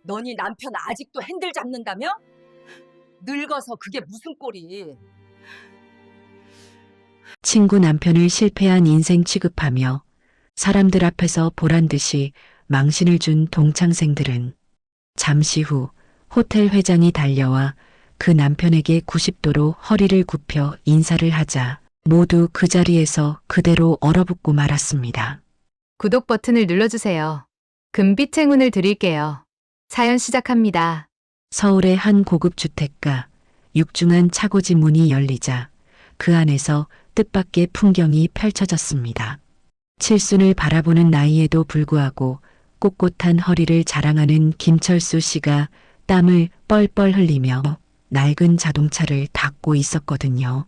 너니 남편 아직도 핸들 잡는다며? 늙어서 그게 무슨 꼴이. 친구 남편을 실패한 인생 취급하며 사람들 앞에서 보란 듯이 망신을 준 동창생들은 잠시 후 호텔 회장이 달려와 그 남편에게 90도로 허리를 굽혀 인사를 하자 모두 그 자리에서 그대로 얼어붙고 말았습니다. 구독 버튼을 눌러주세요. 금빛 행운을 드릴게요. 사연 시작합니다. 서울의 한 고급 주택가, 육중한 차고지 문이 열리자 그 안에서 뜻밖의 풍경이 펼쳐졌습니다. 칠순을 바라보는 나이에도 불구하고 꼿꼿한 허리를 자랑하는 김철수 씨가 땀을 뻘뻘 흘리며 낡은 자동차를 닦고 있었거든요.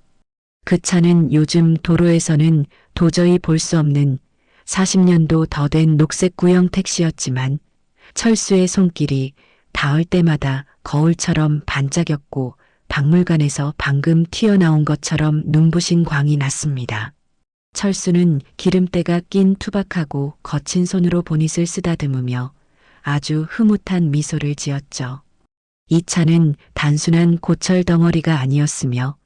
그 차는 요즘 도로에서는 도저히 볼 수 없는 40년도 더 된 녹색 구형 택시였지만 철수의 손길이 닿을 때마다 거울처럼 반짝였고 박물관에서 방금 튀어나온 것처럼 눈부신 광이 났습니다. 철수는 기름때가 낀 투박하고 거친 손으로 보닛을 쓰다듬으며 아주 흐뭇한 미소를 지었죠. 이 차는 단순한 고철 덩어리가 아니었으며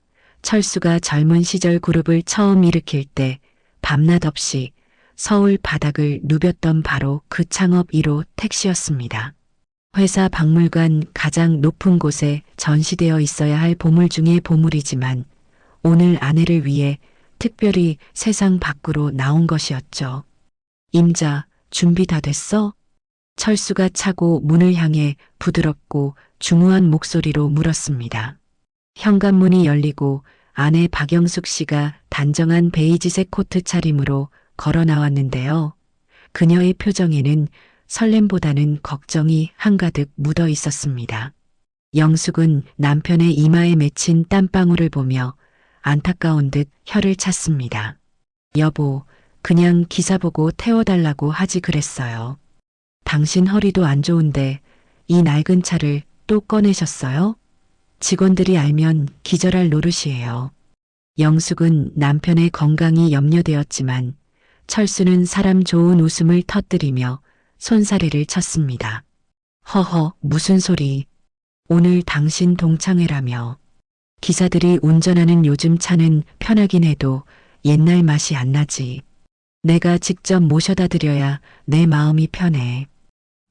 철수가 젊은 시절 그룹을 처음 일으킬 때 밤낮 없이 서울 바닥을 누볐던 바로 그 창업 1호 택시였습니다. 회사 박물관 가장 높은 곳에 전시되어 있어야 할 보물 중의 보물이지만 오늘 아내를 위해 특별히 세상 밖으로 나온 것이었죠. 임자, 준비 다 됐어? 철수가 차고 문을 향해 부드럽고 중후한 목소리로 물었습니다. 현관문이 열리고 아내 박영숙 씨가 단정한 베이지색 코트 차림으로 걸어 나왔는데요. 그녀의 표정에는 설렘보다는 걱정이 한가득 묻어 있었습니다. 영숙은 남편의 이마에 맺힌 땀방울을 보며 안타까운 듯 혀를 찼습니다. 여보, 그냥 기사 보고 태워달라고 하지 그랬어요. 당신 허리도 안 좋은데 이 낡은 차를 또 꺼내셨어요? 직원들이 알면 기절할 노릇이에요. 영숙은 남편의 건강이 염려되었지만 철수는 사람 좋은 웃음을 터뜨리며 손사래를 쳤습니다. 허허, 무슨 소리. 오늘 당신 동창회라며. 기사들이 운전하는 요즘 차는 편하긴 해도 옛날 맛이 안 나지. 내가 직접 모셔다 드려야 내 마음이 편해.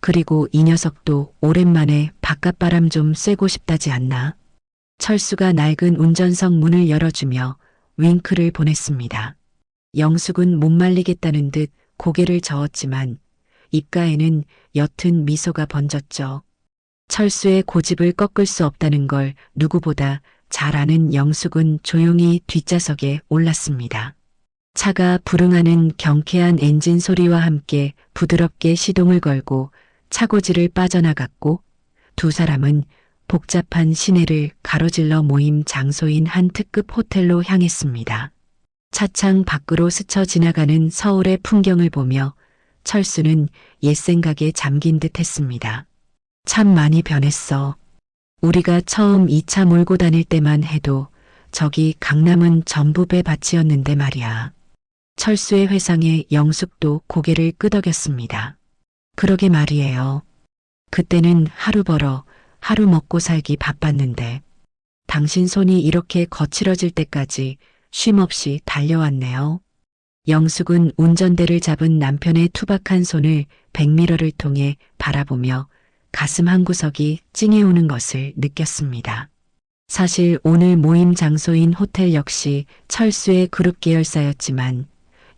그리고 이 녀석도 오랜만에 바깥바람 좀 쐬고 싶다지 않나? 철수가 낡은 운전석 문을 열어주며 윙크를 보냈습니다. 영숙은 못 말리겠다는 듯 고개를 저었지만 입가에는 옅은 미소가 번졌죠. 철수의 고집을 꺾을 수 없다는 걸 누구보다 잘 아는 영숙은 조용히 뒷좌석에 올랐습니다. 차가 부릉하는 경쾌한 엔진 소리와 함께 부드럽게 시동을 걸고 차고지를 빠져나갔고 두 사람은 복잡한 시내를 가로질러 모임 장소인 한 특급 호텔로 향했습니다. 차창 밖으로 스쳐 지나가는 서울의 풍경을 보며 철수는 옛 생각에 잠긴 듯 했습니다. 참 많이 변했어. 우리가 처음 이 차 몰고 다닐 때만 해도 저기 강남은 전부 배밭이었는데 말이야. 철수의 회상에 영숙도 고개를 끄덕였습니다. 그러게 말이에요. 그때는 하루 벌어 하루 먹고 살기 바빴는데 당신 손이 이렇게 거칠어질 때까지 쉼없이 달려왔네요. 영숙은 운전대를 잡은 남편의 투박한 손을 백미러를 통해 바라보며 가슴 한구석이 찡해오는 것을 느꼈습니다. 사실 오늘 모임 장소인 호텔 역시 철수의 그룹 계열사였지만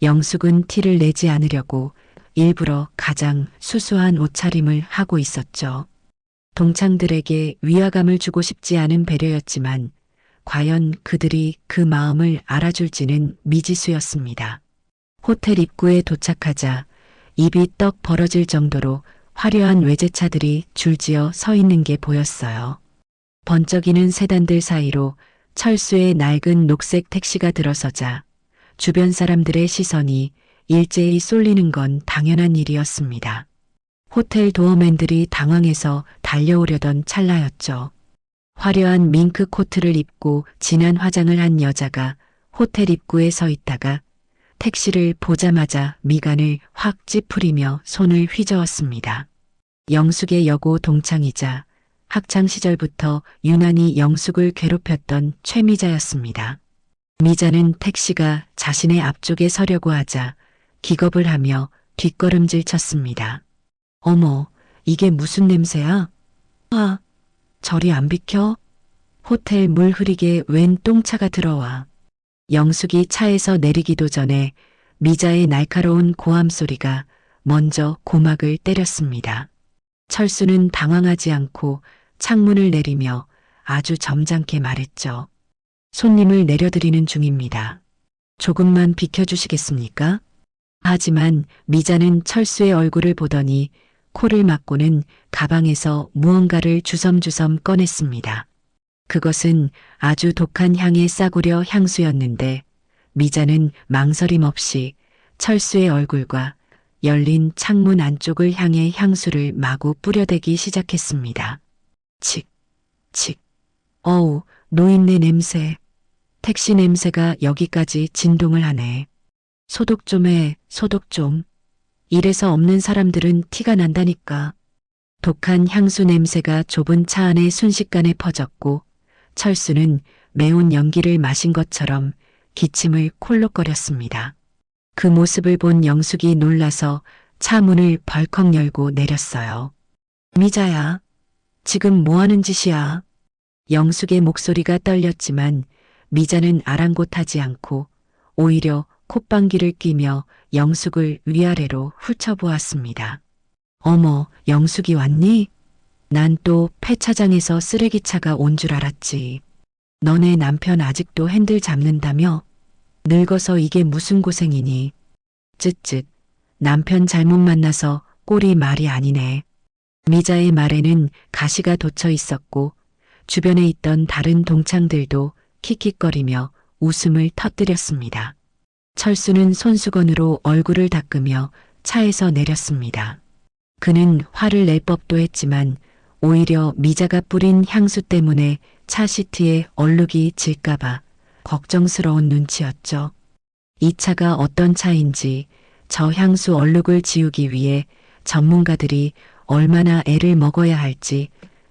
영숙은 티를 내지 않으려고 일부러 가장 수수한 옷차림을 하고 있었죠. 동창들에게 위화감을 주고 싶지 않은 배려였지만 과연 그들이 그 마음을 알아줄지는 미지수였습니다. 호텔 입구에 도착하자 입이 떡 벌어질 정도로 화려한 외제차들이 줄지어 서 있는 게 보였어요. 번쩍이는 세단들 사이로 철수의 낡은 녹색 택시가 들어서자 주변 사람들의 시선이 일제히 쏠리는 건 당연한 일이었습니다. 호텔 도어맨들이 당황해서 달려오려던 찰나였죠. 화려한 밍크 코트를 입고 진한 화장을 한 여자가 호텔 입구에 서 있다가 택시를 보자마자 미간을 확 찌푸리며 손을 휘저었습니다. 영숙의 여고 동창이자 학창 시절부터 유난히 영숙을 괴롭혔던 최미자였습니다. 미자는 택시가 자신의 앞쪽에 서려고 하자 기겁을 하며 뒷걸음질 쳤습니다. 어머, 이게 무슨 냄새야? 아, 저리 안 비켜? 호텔 물 흐리게 웬 똥차가 들어와. 영숙이 차에서 내리기도 전에 미자의 날카로운 고함 소리가 먼저 고막을 때렸습니다. 철수는 당황하지 않고 창문을 내리며 아주 점잖게 말했죠. 손님을 내려드리는 중입니다. 조금만 비켜주시겠습니까? 하지만 미자는 철수의 얼굴을 보더니 코를 막고는 가방에서 무언가를 주섬주섬 꺼냈습니다. 그것은 아주 독한 향의 싸구려 향수였는데 미자는 망설임 없이 철수의 얼굴과 열린 창문 안쪽을 향해 향수를 마구 뿌려대기 시작했습니다. 칙, 칙. 어우, 노인네 냄새. 택시 냄새가 여기까지 진동을 하네. 소독 좀 해, 소독 좀. 이래서 없는 사람들은 티가 난다니까. 독한 향수 냄새가 좁은 차 안에 순식간에 퍼졌고 철수는 매운 연기를 마신 것처럼 기침을 콜록거렸습니다. 그 모습을 본 영숙이 놀라서 차 문을 벌컥 열고 내렸어요. 미자야, 지금 뭐 하는 짓이야? 영숙의 목소리가 떨렸지만 미자는 아랑곳하지 않고 오히려 콧방귀를 뀌며 영숙을 위아래로 훑어보았습니다. 어머, 영숙이 왔니? 난 또 폐차장에서 쓰레기차가 온 줄 알았지. 너네 남편 아직도 핸들 잡는다며? 늙어서 이게 무슨 고생이니? 쯧쯧, 남편 잘못 만나서 꼴이 말이 아니네. 미자의 말에는 가시가 돋쳐 있었고 주변에 있던 다른 동창들도 킥킥거리며 웃음을 터뜨렸습니다. 철수는 손수건으로 얼굴을 닦으며 차에서 내렸습니다. 그는 화를 낼 법도 했지만 오히려 미자가 뿌린 향수 때문에 차 시트에 얼룩이 질까봐 걱정스러운 눈치였죠. 이 차가 어떤 차인지 저 향수 얼룩을 지우기 위해 전문가들이 얼마나 애를 먹어야 할지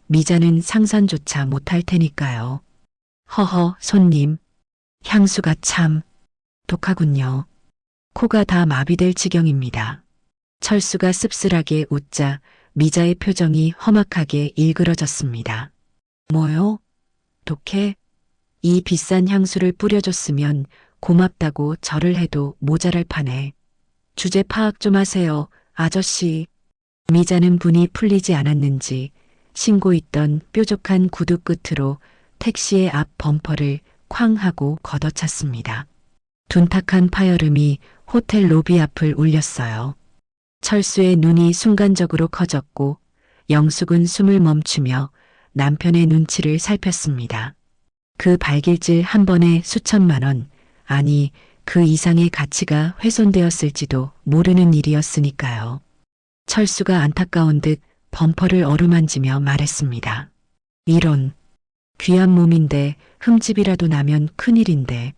미자는 상상조차 못할 테니까요. 허허, 손님. 향수가 참 독하군요. 코가 다 마비될 지경입니다. 철수가 씁쓸하게 웃자 미자의 표정이 험악하게 일그러졌습니다. 뭐요? 독해? 이 비싼 향수를 뿌려줬으면 고맙다고 절을 해도 모자랄 판에. 주제 파악 좀 하세요, 아저씨. 미자는 분이 풀리지 않았는지 신고 있던 뾰족한 구두 끝으로 택시의 앞 범퍼를 쾅 하고 걷어찼습니다. 둔탁한 파열음이 호텔 로비 앞을 울렸어요. 철수의 눈이 순간적으로 커졌고 영숙은 숨을 멈추며 남편의 눈치를 살폈습니다. 그 발길질 한 번에 수천만 원, 아니 그 이상의 가치가 훼손되었을지도 모르는 일이었으니까요. 철수가 안타까운 듯 범퍼를 어루만지며 말했습니다. 이런, 귀한 몸인데 흠집이라도 나면 큰일인데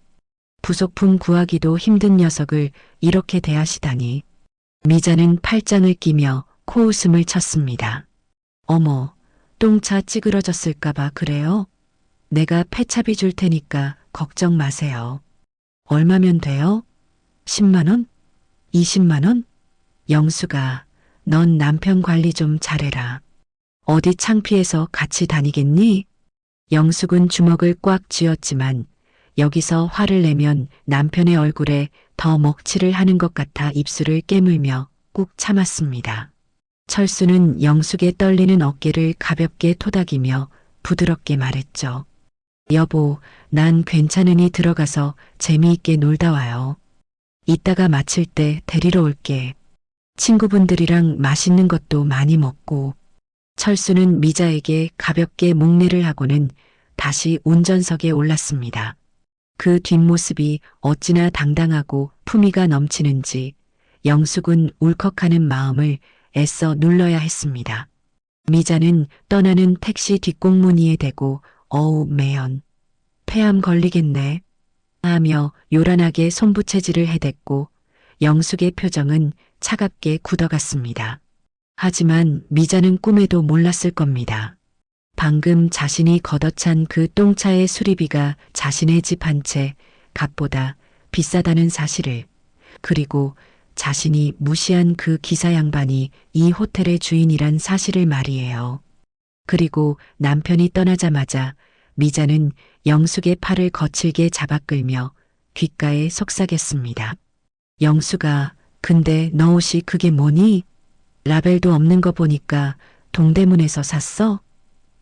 부속품 구하기도 힘든 녀석을 이렇게 대하시다니. 미자는 팔짱을 끼며 코웃음을 쳤습니다. 어머, 똥차 찌그러졌을까봐 그래요? 내가 폐차비 줄 테니까 걱정 마세요. 얼마면 돼요? 10만 원? 20만 원? 영수가, 넌 남편 관리 좀 잘해라. 어디 창피해서 같이 다니겠니? 영숙은 주먹을 꽉 쥐었지만 여기서 화를 내면 남편의 얼굴에 더 먹칠을 하는 것 같아 입술을 깨물며 꾹 참았습니다. 철수는 영숙의 떨리는 어깨를 가볍게 토닥이며 부드럽게 말했죠. 여보, 난 괜찮으니 들어가서 재미있게 놀다 와요. 이따가 마칠 때 데리러 올게. 친구분들이랑 맛있는 것도 많이 먹고. 철수는 미자에게 가볍게 목례를 하고는 다시 운전석에 올랐습니다. 그 뒷모습이 어찌나 당당하고 품위가 넘치는지 영숙은 울컥하는 마음을 애써 눌러야 했습니다. 미자는 떠나는 택시 뒷공무니에 대고 어우 매연, 폐암 걸리겠네 하며 요란하게 손부채질을 해댔고 영숙의 표정은 차갑게 굳어갔습니다. 하지만 미자는 꿈에도 몰랐을 겁니다. 방금 자신이 걷어찬 그 똥차의 수리비가 자신의 집 한 채 값보다 비싸다는 사실을, 그리고 자신이 무시한 그 기사 양반이 이 호텔의 주인이란 사실을 말이에요. 그리고 남편이 떠나자마자 미자는 영숙의 팔을 거칠게 잡아끌며 귓가에 속삭였습니다. 영숙아, 근데 너 옷이 그게 뭐니? 라벨도 없는 거 보니까 동대문에서 샀어?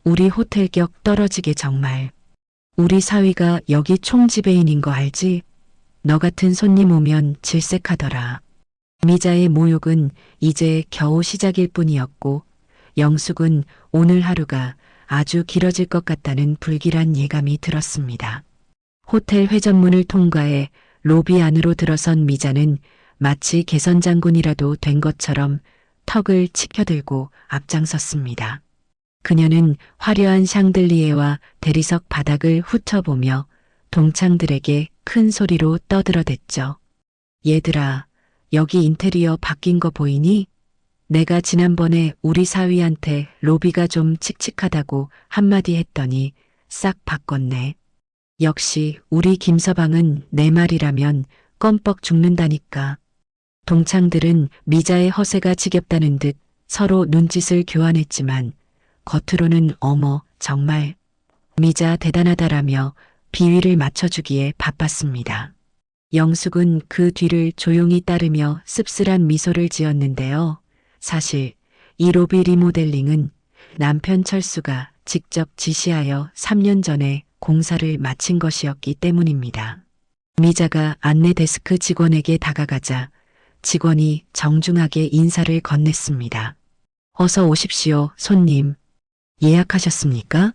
우리 호텔격 떨어지게 정말. 우리 사위가 여기 총지배인인 거 알지? 너 같은 손님 오면 질색하더라. 미자의 모욕은 이제 겨우 시작일 뿐이었고 영숙은 오늘 하루가 아주 길어질 것 같다는 불길한 예감이 들었습니다. 호텔 회전문을 통과해 로비 안으로 들어선 미자는 마치 개선장군이라도 된 것처럼 턱을 치켜들고 앞장섰습니다. 그녀는 화려한 샹들리에와 대리석 바닥을 훑어보며 동창들에게 큰 소리로 떠들어댔죠. 얘들아, 여기 인테리어 바뀐 거 보이니? 내가 지난번에 우리 사위한테 로비가 좀 칙칙하다고 한마디 했더니 싹 바꿨네. 역시 우리 김서방은 내 말이라면 껌뻑 죽는다니까. 동창들은 미자의 허세가 지겹다는 듯 서로 눈짓을 교환했지만 겉으로는 어머 정말 미자 대단하다라며 비위를 맞춰주기에 바빴습니다. 영숙은 그 뒤를 조용히 따르며 씁쓸한 미소를 지었는데요. 사실 이 로비 리모델링은 남편 철수가 직접 지시하여 3년 전에 공사를 마친 것이었기 때문입니다. 미자가 안내 데스크 직원에게 다가가자 직원이 정중하게 인사를 건넸습니다. 어서 오십시오, 손님. 예약하셨습니까?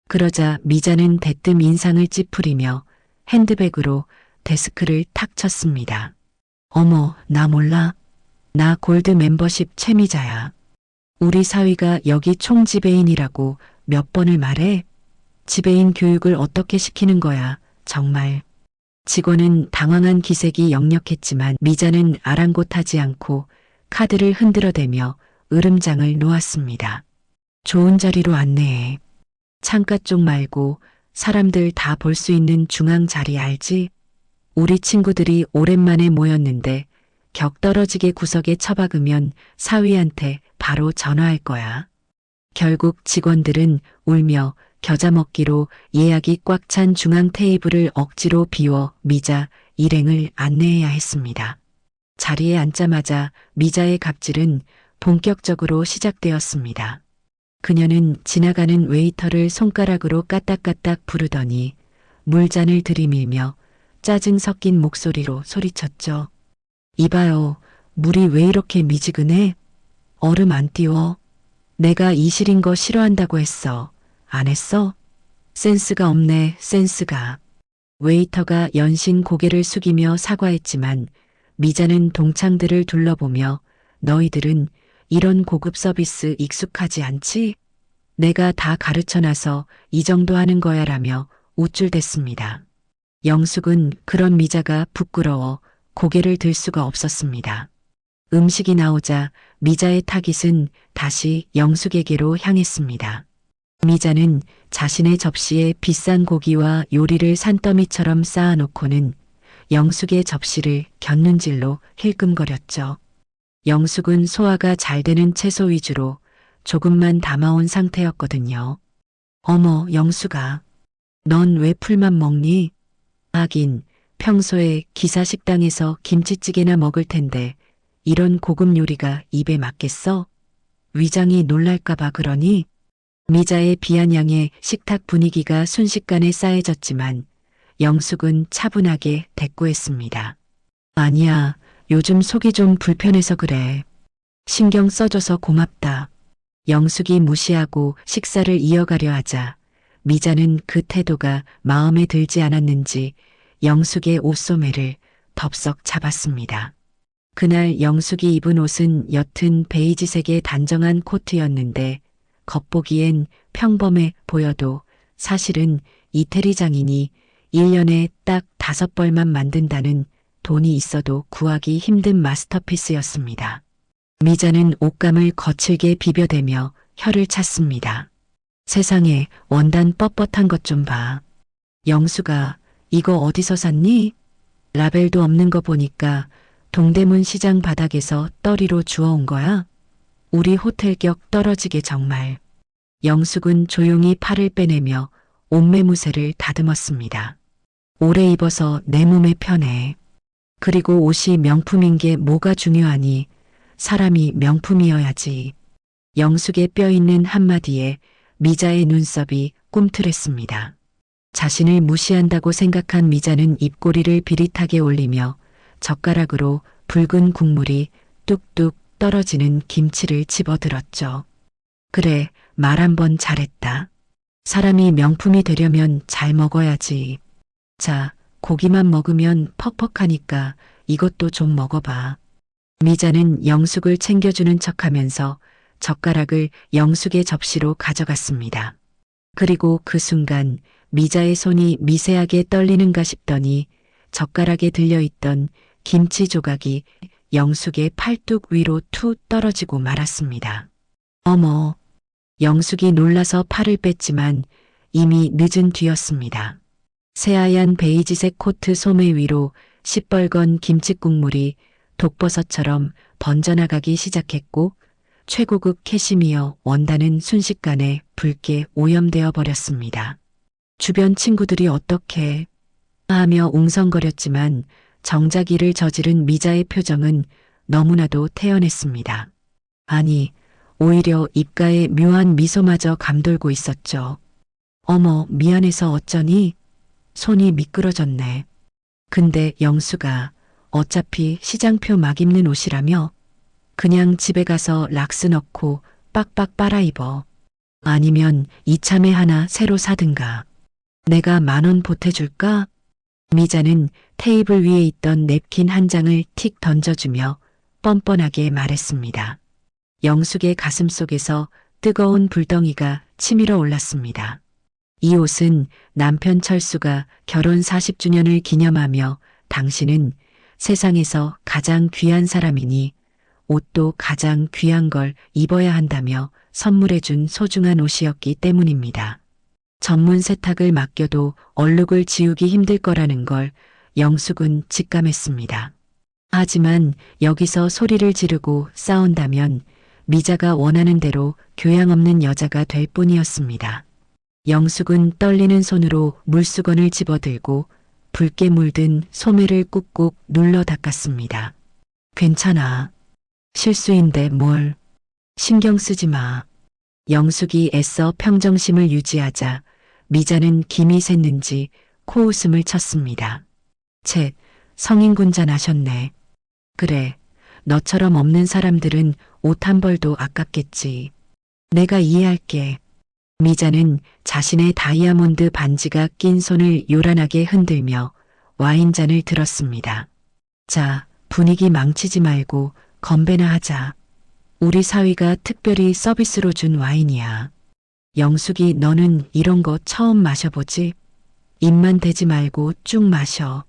그러자 미자는 대뜸 인상을 찌푸리며 핸드백으로 데스크를 탁 쳤습니다. 어머, 나 몰라. 나 골드 멤버십 최미자야. 우리 사위가 여기 총지배인이라고 몇 번을 말해? 지배인 교육을 어떻게 시키는 거야, 정말. 직원은 당황한 기색이 역력했지만 미자는 아랑곳하지 않고 카드를 흔들어대며 으름장을 놓았습니다. 좋은 자리로 안내해. 창가 쪽 말고 사람들 다 볼 수 있는 중앙 자리 알지? 우리 친구들이 오랜만에 모였는데 격 떨어지게 구석에 처박으면 사위한테 바로 전화할 거야. 결국 직원들은 울며 겨자 먹기로 예약이 꽉 찬 중앙 테이블을 억지로 비워 미자 일행을 안내해야 했습니다. 자리에 앉자마자 미자의 갑질은 본격적으로 시작되었습니다. 그녀는 지나가는 웨이터를 손가락으로 까딱까딱 부르더니 물잔을 들이밀며 짜증 섞인 목소리로 소리쳤죠. 이봐요, 물이 왜 이렇게 미지근해? 얼음 안 띄워? 내가 이 시린 거 싫어한다고 했어. 안 했어? 센스가 없네, 센스가. 웨이터가 연신 고개를 숙이며 사과했지만 미자는 동창들을 둘러보며 너희들은 이런 고급 서비스 익숙하지 않지? 내가 다 가르쳐놔서 이 정도 하는 거야라며 우쭐댔습니다. 영숙은 그런 미자가 부끄러워 고개를 들 수가 없었습니다. 음식이 나오자 미자의 타깃은 다시 영숙에게로 향했습니다. 미자는 자신의 접시에 비싼 고기와 요리를 산더미처럼 쌓아놓고는 영숙의 접시를 곁눈질로 힐끔거렸죠. 영숙은 소화가 잘 되는 채소 위주로 조금만 담아온 상태였거든요. 어머, 영숙아. 넌 왜 풀만 먹니? 하긴 평소에 기사 식당에서 김치찌개나 먹을 텐데 이런 고급 요리가 입에 맞겠어? 위장이 놀랄까봐 그러니? 미자의 비아냥에 식탁 분위기가 순식간에 싸해졌지만 영숙은 차분하게 대꾸했습니다. 아니야, 요즘 속이 좀 불편해서 그래. 신경 써줘서 고맙다. 영숙이 무시하고 식사를 이어가려 하자 미자는 그 태도가 마음에 들지 않았는지 영숙의 옷소매를 덥석 잡았습니다. 그날 영숙이 입은 옷은 옅은 베이지색의 단정한 코트였는데 겉보기엔 평범해 보여도 사실은 이태리 장인이 1년에 딱 5벌만 만든다는 돈이 있어도 구하기 힘든 마스터피스였습니다. 미자는 옷감을 거칠게 비벼대며 혀를 찼습니다. 세상에 원단 뻣뻣한 것 좀 봐. 영수가 이거 어디서 샀니? 라벨도 없는 거 보니까 동대문 시장 바닥에서 떨이로 주워온 거야? 우리 호텔격 떨어지게 정말. 영숙은 조용히 팔을 빼내며 옷매무새를 다듬었습니다. 오래 입어서 내 몸에 편해. 그리고 옷이 명품인 게 뭐가 중요하니? 사람이 명품이어야지. 영숙의 뼈 있는 한마디에 미자의 눈썹이 꿈틀했습니다. 자신을 무시한다고 생각한 미자는 입꼬리를 비릿하게 올리며 젓가락으로 붉은 국물이 뚝뚝 떨어지는 김치를 집어들었죠. 그래, 말 한 번 잘했다. 사람이 명품이 되려면 잘 먹어야지. 자, 고기만 먹으면 퍽퍽하니까 이것도 좀 먹어봐. 미자는 영숙을 챙겨주는 척하면서 젓가락을 영숙의 접시로 가져갔습니다. 그리고 그 순간 미자의 손이 미세하게 떨리는가 싶더니 젓가락에 들려있던 김치 조각이 영숙의 팔뚝 위로 툭 떨어지고 말았습니다. 어머, 영숙이 놀라서 팔을 뺐지만 이미 늦은 뒤였습니다. 새하얀 베이지색 코트 소매 위로 시뻘건 김칫국물이 독버섯처럼 번져나가기 시작했고 최고급 캐시미어 원단은 순식간에 붉게 오염되어 버렸습니다. 주변 친구들이 어떻게 하며 웅성거렸지만 정작 이를 저지른 미자의 표정은 너무나도 태연했습니다. 아니, 오히려 입가에 묘한 미소마저 감돌고 있었죠. 어머, 미안해서 어쩌니? 손이 미끄러졌네. 근데 영수가 어차피 시장표 막 입는 옷이라며 그냥 집에 가서 락스 넣고 빡빡 빨아 입어. 아니면 이참에 하나 새로 사든가. 내가 10,000원 보태줄까? 미자는 테이블 위에 있던 냅킨 한 장을 틱 던져주며 뻔뻔하게 말했습니다. 영숙의 가슴 속에서 뜨거운 불덩이가 치밀어 올랐습니다. 이 옷은 남편 철수가 결혼 40주년을 기념하며 당신은 세상에서 가장 귀한 사람이니 옷도 가장 귀한 걸 입어야 한다며 선물해준 소중한 옷이었기 때문입니다. 전문 세탁을 맡겨도 얼룩을 지우기 힘들 거라는 걸 영숙은 직감했습니다. 하지만 여기서 소리를 지르고 싸운다면 미자가 원하는 대로 교양 없는 여자가 될 뿐이었습니다. 영숙은 떨리는 손으로 물수건을 집어들고 붉게 물든 소매를 꾹꾹 눌러 닦았습니다. 괜찮아. 실수인데 뭘. 신경 쓰지 마. 영숙이 애써 평정심을 유지하자 미자는 김이 샜는지 코웃음을 쳤습니다. 쳇, 성인군자 나셨네. 그래, 너처럼 없는 사람들은 옷 한 벌도 아깝겠지. 내가 이해할게. 미자는 자신의 다이아몬드 반지가 낀 손을 요란하게 흔들며 와인잔을 들었습니다. 자, 분위기 망치지 말고 건배나 하자. 우리 사위가 특별히 서비스로 준 와인이야. 영숙이 너는 이런 거 처음 마셔보지? 입만 대지 말고 쭉 마셔.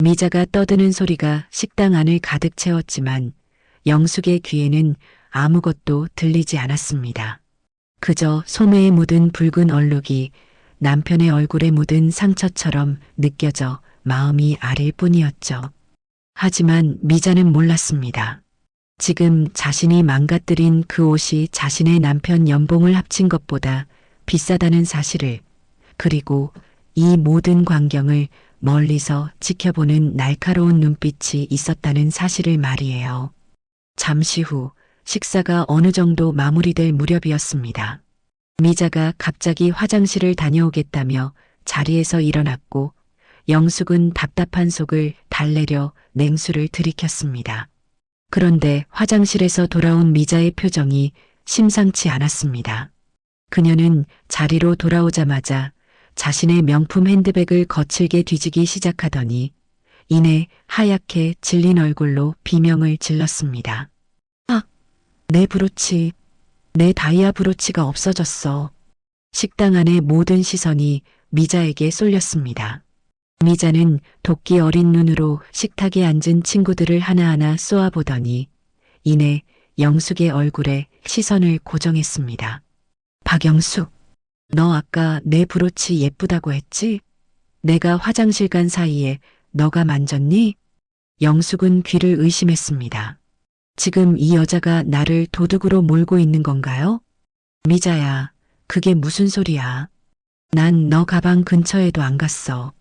미자가 떠드는 소리가 식당 안을 가득 채웠지만 영숙의 귀에는 아무것도 들리지 않았습니다. 그저 소매에 묻은 붉은 얼룩이 남편의 얼굴에 묻은 상처처럼 느껴져 마음이 아릴 뿐이었죠. 하지만 미자는 몰랐습니다. 지금 자신이 망가뜨린 그 옷이 자신의 남편 연봉을 합친 것보다 비싸다는 사실을, 그리고 이 모든 광경을 멀리서 지켜보는 날카로운 눈빛이 있었다는 사실을 말이에요. 잠시 후 식사가 어느 정도 마무리될 무렵이었습니다. 미자가 갑자기 화장실을 다녀오겠다며 자리에서 일어났고 영숙은 답답한 속을 달래려 냉수를 들이켰습니다. 그런데 화장실에서 돌아온 미자의 표정이 심상치 않았습니다. 그녀는 자리로 돌아오자마자 자신의 명품 핸드백을 거칠게 뒤지기 시작하더니 이내 하얗게 질린 얼굴로 비명을 질렀습니다. 아, 내 브로치, 내 다이아 브로치가 없어졌어. 식당 안의 모든 시선이 미자에게 쏠렸습니다. 미자는 도끼 어린 눈으로 식탁에 앉은 친구들을 하나하나 쏘아보더니 이내 영숙의 얼굴에 시선을 고정했습니다. 박영숙, 너 아까 내 브로치 예쁘다고 했지? 내가 화장실 간 사이에 너가 만졌니? 영숙은 귀를 의심했습니다. 지금 이 여자가 나를 도둑으로 몰고 있는 건가요? 미자야, 그게 무슨 소리야? 난 너 가방 근처에도 안 갔어.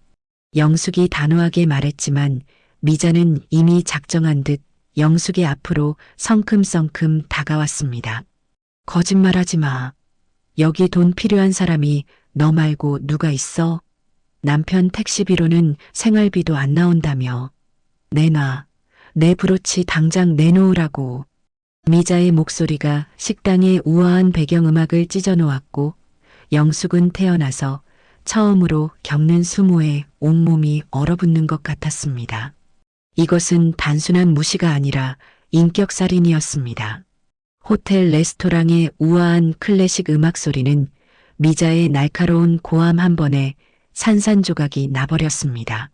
영숙이 단호하게 말했지만 미자는 이미 작정한 듯 영숙의 앞으로 성큼성큼 다가왔습니다. 거짓말하지 마. 여기 돈 필요한 사람이 너 말고 누가 있어? 남편 택시비로는 생활비도 안 나온다며. 내놔. 내 브로치 당장 내놓으라고. 미자의 목소리가 식당의 우아한 배경음악을 찢어놓았고 영숙은 태어나서 처음으로 겪는 수모에 온몸이 얼어붙는 것 같았습니다. 이것은 단순한 무시가 아니라 인격살인이었습니다. 호텔 레스토랑의 우아한 클래식 음악 소리는 미자의 날카로운 고함 한 번에 산산조각이 나버렸습니다.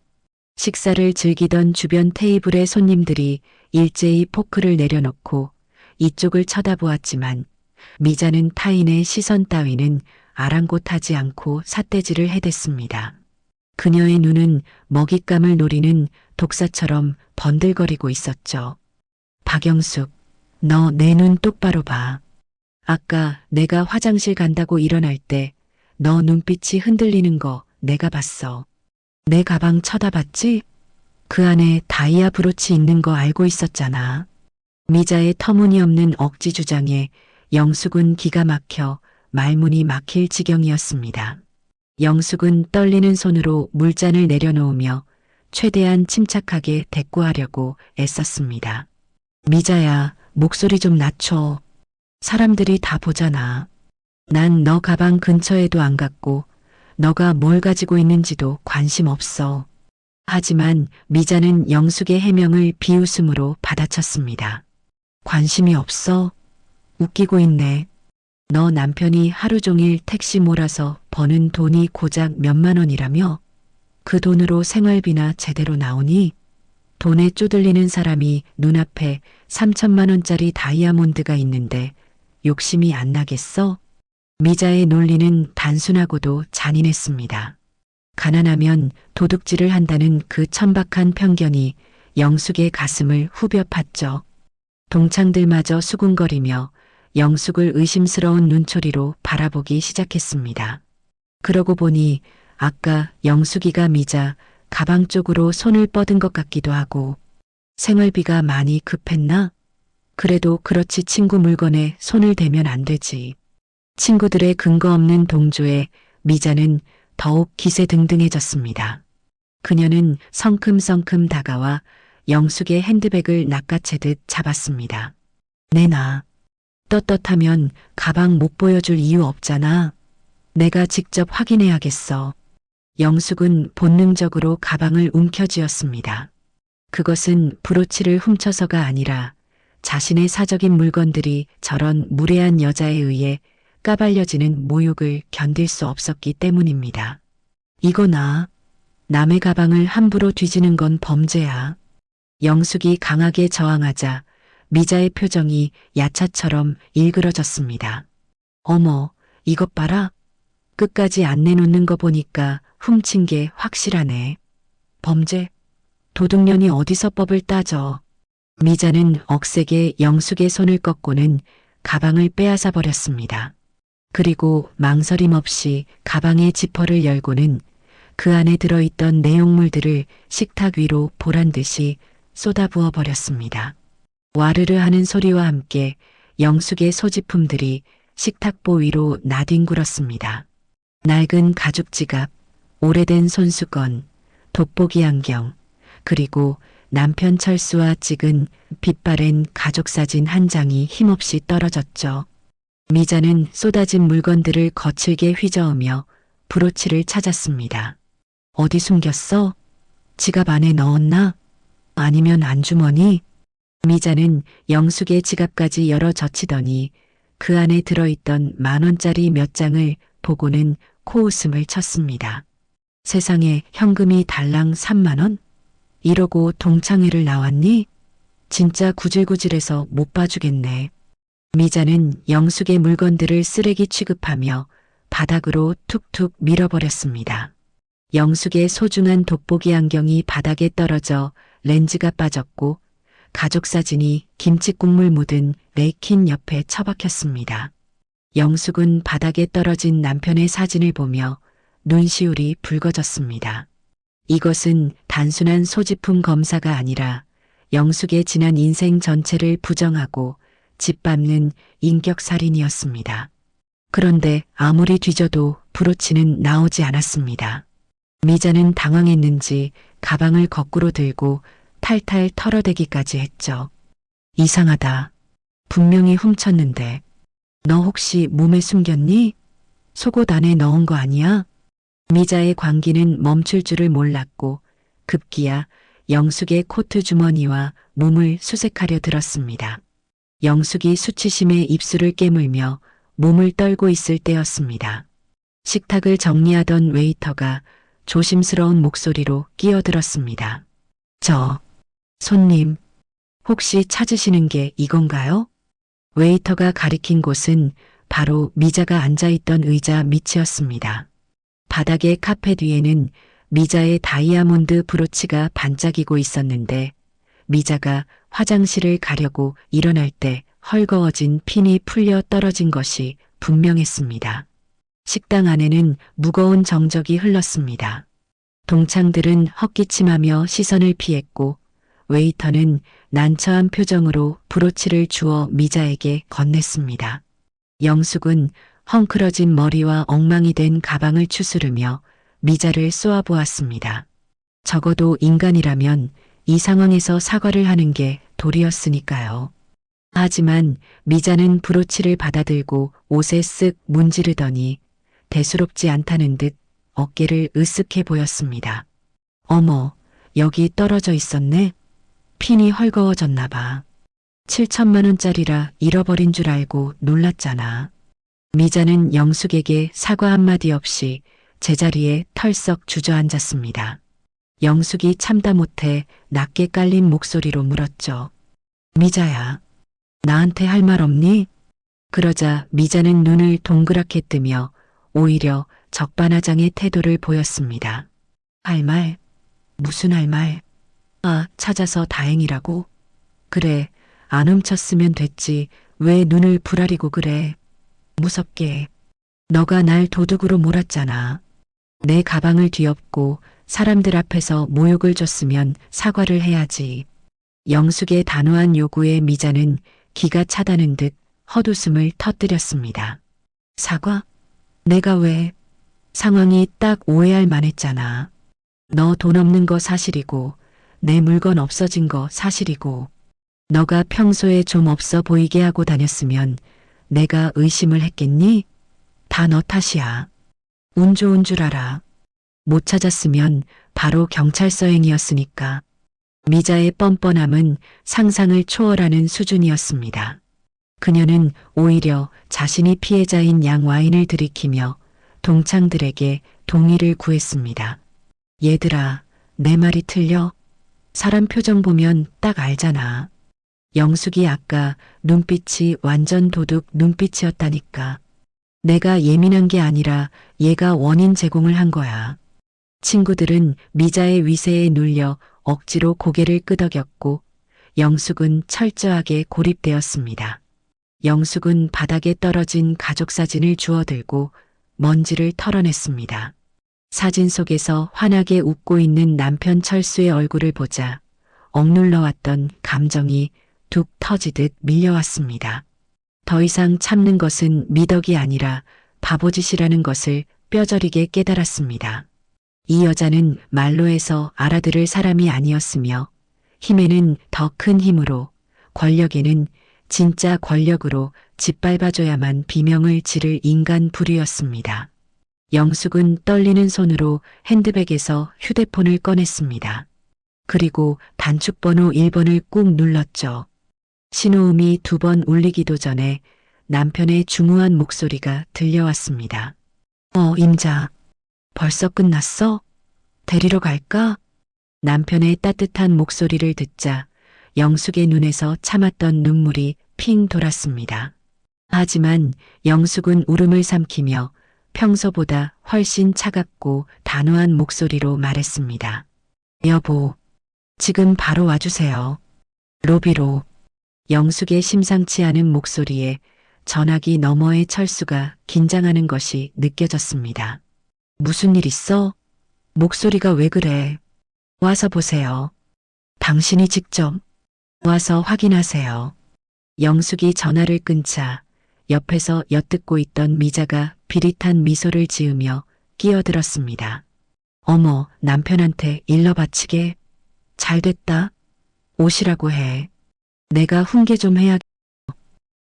식사를 즐기던 주변 테이블의 손님들이 일제히 포크를 내려놓고 이쪽을 쳐다보았지만 미자는 타인의 시선 따위는 아랑곳하지 않고 삿대질을 해댔습니다. 그녀의 눈은 먹잇감을 노리는 독사처럼 번들거리고 있었죠. 박영숙, 너 내 눈 똑바로 봐. 아까 내가 화장실 간다고 일어날 때 너 눈빛이 흔들리는 거 내가 봤어. 내 가방 쳐다봤지? 그 안에 다이아 브로치 있는 거 알고 있었잖아. 미자의 터무니없는 억지 주장에 영숙은 기가 막혀 말문이 막힐 지경이었습니다. 영숙은 떨리는 손으로 물잔을 내려놓으며 최대한 침착하게 대꾸하려고 애썼습니다. 미자야, 목소리 좀 낮춰. 사람들이 다 보잖아. 난 너 가방 근처에도 안 갔고 너가 뭘 가지고 있는지도 관심 없어. 하지만 미자는 영숙의 해명을 비웃음으로 받아쳤습니다. 관심이 없어? 웃기고 있네. 너 남편이 하루 종일 택시 몰아서 버는 돈이 고작 몇만 원이라며? 그 돈으로 생활비나 제대로 나오니? 돈에 쪼들리는 사람이 눈앞에 3천만 원짜리 다이아몬드가 있는데 욕심이 안 나겠어? 미자의 논리는 단순하고도 잔인했습니다. 가난하면 도둑질을 한다는 그 천박한 편견이 영숙의 가슴을 후벼 팠죠. 동창들마저 수군거리며 영숙을 의심스러운 눈초리로 바라보기 시작했습니다. 그러고 보니 아까 영숙이가 미자 가방 쪽으로 손을 뻗은 것 같기도 하고 생활비가 많이 급했나? 그래도 그렇지 친구 물건에 손을 대면 안 되지. 친구들의 근거 없는 동조에 미자는 더욱 기세등등해졌습니다. 그녀는 성큼성큼 다가와 영숙의 핸드백을 낚아채듯 잡았습니다. 내놔. 떳떳하면 가방 못 보여줄 이유 없잖아. 내가 직접 확인해야겠어. 영숙은 본능적으로 가방을 움켜쥐었습니다. 그것은 브로치를 훔쳐서가 아니라 자신의 사적인 물건들이 저런 무례한 여자에 의해 까발려지는 모욕을 견딜 수 없었기 때문입니다. 이거나 남의 가방을 함부로 뒤지는 건 범죄야. 영숙이 강하게 저항하자 미자의 표정이 야차처럼 일그러졌습니다. 어머, 이것 봐라. 끝까지 안 내놓는 거 보니까 훔친 게 확실하네. 범죄? 도둑년이 어디서 법을 따져. 미자는 억세게 영숙의 손을 꺾고는 가방을 빼앗아 버렸습니다. 그리고 망설임 없이 가방의 지퍼를 열고는 그 안에 들어있던 내용물들을 식탁 위로 보란 듯이 쏟아부어 버렸습니다. 와르르 하는 소리와 함께 영숙의 소지품들이 식탁보 위로 나뒹굴었습니다. 낡은 가죽 지갑, 오래된 손수건, 돋보기 안경, 그리고 남편 철수와 찍은 빛바랜 가족사진 한 장이 힘없이 떨어졌죠. 미자는 쏟아진 물건들을 거칠게 휘저으며 브로치를 찾았습니다. 어디 숨겼어? 지갑 안에 넣었나? 아니면 안주머니? 미자는 영숙의 지갑까지 열어 젖히더니 그 안에 들어있던 10,000원짜리 몇 장을 보고는 코웃음을 쳤습니다. 세상에 현금이 달랑 3만 원? 이러고 동창회를 나왔니? 진짜 구질구질해서 못 봐주겠네. 미자는 영숙의 물건들을 쓰레기 취급하며 바닥으로 툭툭 밀어버렸습니다. 영숙의 소중한 돋보기 안경이 바닥에 떨어져 렌즈가 빠졌고 가족 사진이 김치국물 묻은 레이킨 옆에 처박혔습니다. 영숙은 바닥에 떨어진 남편의 사진을 보며 눈시울이 붉어졌습니다. 이것은 단순한 소지품 검사가 아니라 영숙의 지난 인생 전체를 부정하고 짓밟는 인격살인이었습니다. 그런데 아무리 뒤져도 브로치는 나오지 않았습니다. 미자는 당황했는지 가방을 거꾸로 들고 탈탈 털어대기까지 했죠. 이상하다. 분명히 훔쳤는데. 너 혹시 몸에 숨겼니? 속옷 안에 넣은 거 아니야? 미자의 광기는 멈출 줄을 몰랐고 급기야 영숙의 코트 주머니와 몸을 수색하려 들었습니다. 영숙이 수치심에 입술을 깨물며 몸을 떨고 있을 때였습니다. 식탁을 정리하던 웨이터가 조심스러운 목소리로 끼어들었습니다. 손님, 혹시 찾으시는 게 이건가요? 웨이터가 가리킨 곳은 바로 미자가 앉아있던 의자 밑이었습니다. 바닥의 카펫 위에는 미자의 다이아몬드 브로치가 반짝이고 있었는데 미자가 화장실을 가려고 일어날 때 헐거워진 핀이 풀려 떨어진 것이 분명했습니다. 식당 안에는 무거운 정적이 흘렀습니다. 동창들은 헛기침하며 시선을 피했고 웨이터는 난처한 표정으로 브로치를 주어 미자에게 건넸습니다. 영숙은 헝클어진 머리와 엉망이 된 가방을 추스르며 미자를 쏘아보았습니다. 적어도 인간이라면 이 상황에서 사과를 하는 게 도리였으니까요. 하지만 미자는 브로치를 받아들고 옷에 쓱 문지르더니 대수롭지 않다는 듯 어깨를 으쓱해 보였습니다. 어머, 여기 떨어져 있었네? 핀이 헐거워졌나 봐. 7천만 원짜리라 잃어버린 줄 알고 놀랐잖아. 미자는 영숙에게 사과 한마디 없이 제자리에 털썩 주저앉았습니다. 영숙이 참다 못해 낮게 깔린 목소리로 물었죠. 미자야, 나한테 할 말 없니? 그러자 미자는 눈을 동그랗게 뜨며 오히려 적반하장의 태도를 보였습니다. 할 말? 무슨 할 말? 찾아서 다행이라고? 그래, 안 훔쳤으면 됐지. 왜 눈을 부라리고 그래? 무섭게. 너가 날 도둑으로 몰았잖아. 내 가방을 뒤엎고 사람들 앞에서 모욕을 줬으면 사과를 해야지. 영숙의 단호한 요구에 미자는 기가 차다는 듯 헛웃음을 터뜨렸습니다. 사과? 내가 왜? 상황이 딱 오해할 만했잖아. 너 돈 없는 거 사실이고 내 물건 없어진 거 사실이고 너가 평소에 좀 없어 보이게 하고 다녔으면 내가 의심을 했겠니? 다 너 탓이야. 운 좋은 줄 알아. 못 찾았으면 바로 경찰서행이었으니까. 미자의 뻔뻔함은 상상을 초월하는 수준이었습니다. 그녀는 오히려 자신이 피해자인 양와인을 들이키며 동창들에게 동의를 구했습니다. 얘들아, 내 말이 틀려? 사람 표정 보면 딱 알잖아. 영숙이 아까 눈빛이 완전 도둑 눈빛이었다니까. 내가 예민한 게 아니라 얘가 원인 제공을 한 거야. 친구들은 미자의 위세에 눌려 억지로 고개를 끄덕였고 영숙은 철저하게 고립되었습니다. 영숙은 바닥에 떨어진 가족 사진을 주워들고 먼지를 털어냈습니다. 사진 속에서 환하게 웃고 있는 남편 철수의 얼굴을 보자 억눌러왔던 감정이 툭 터지듯 밀려왔습니다. 더 이상 참는 것은 미덕이 아니라 바보짓이라는 것을 뼈저리게 깨달았습니다. 이 여자는 말로 해서 알아들을 사람이 아니었으며 힘에는 더 큰 힘으로 권력에는 진짜 권력으로 짓밟아줘야만 비명을 지를 인간 부류였습니다. 영숙은 떨리는 손으로 핸드백에서 휴대폰을 꺼냈습니다. 그리고 단축번호 1번을 꾹 눌렀죠. 신호음이 2번 울리기도 전에 남편의 중후한 목소리가 들려왔습니다. 임자. 벌써 끝났어? 데리러 갈까? 남편의 따뜻한 목소리를 듣자 영숙의 눈에서 참았던 눈물이 핑 돌았습니다. 하지만 영숙은 울음을 삼키며 평소보다 훨씬 차갑고 단호한 목소리로 말했습니다. 여보, 지금 바로 와주세요. 로비로. 영숙의 심상치 않은 목소리에 전화기 너머의 철수가 긴장하는 것이 느껴졌습니다. 무슨 일 있어? 목소리가 왜 그래? 와서 보세요. 당신이 직접 와서 확인하세요. 영숙이 전화를 끊자 옆에서 엿듣고 있던 미자가 비릿한 미소를 지으며 끼어들었습니다. 어머, 남편한테 일러 바치게. 잘됐다. 오시라고 해. 내가 훈계 좀 해야겠어.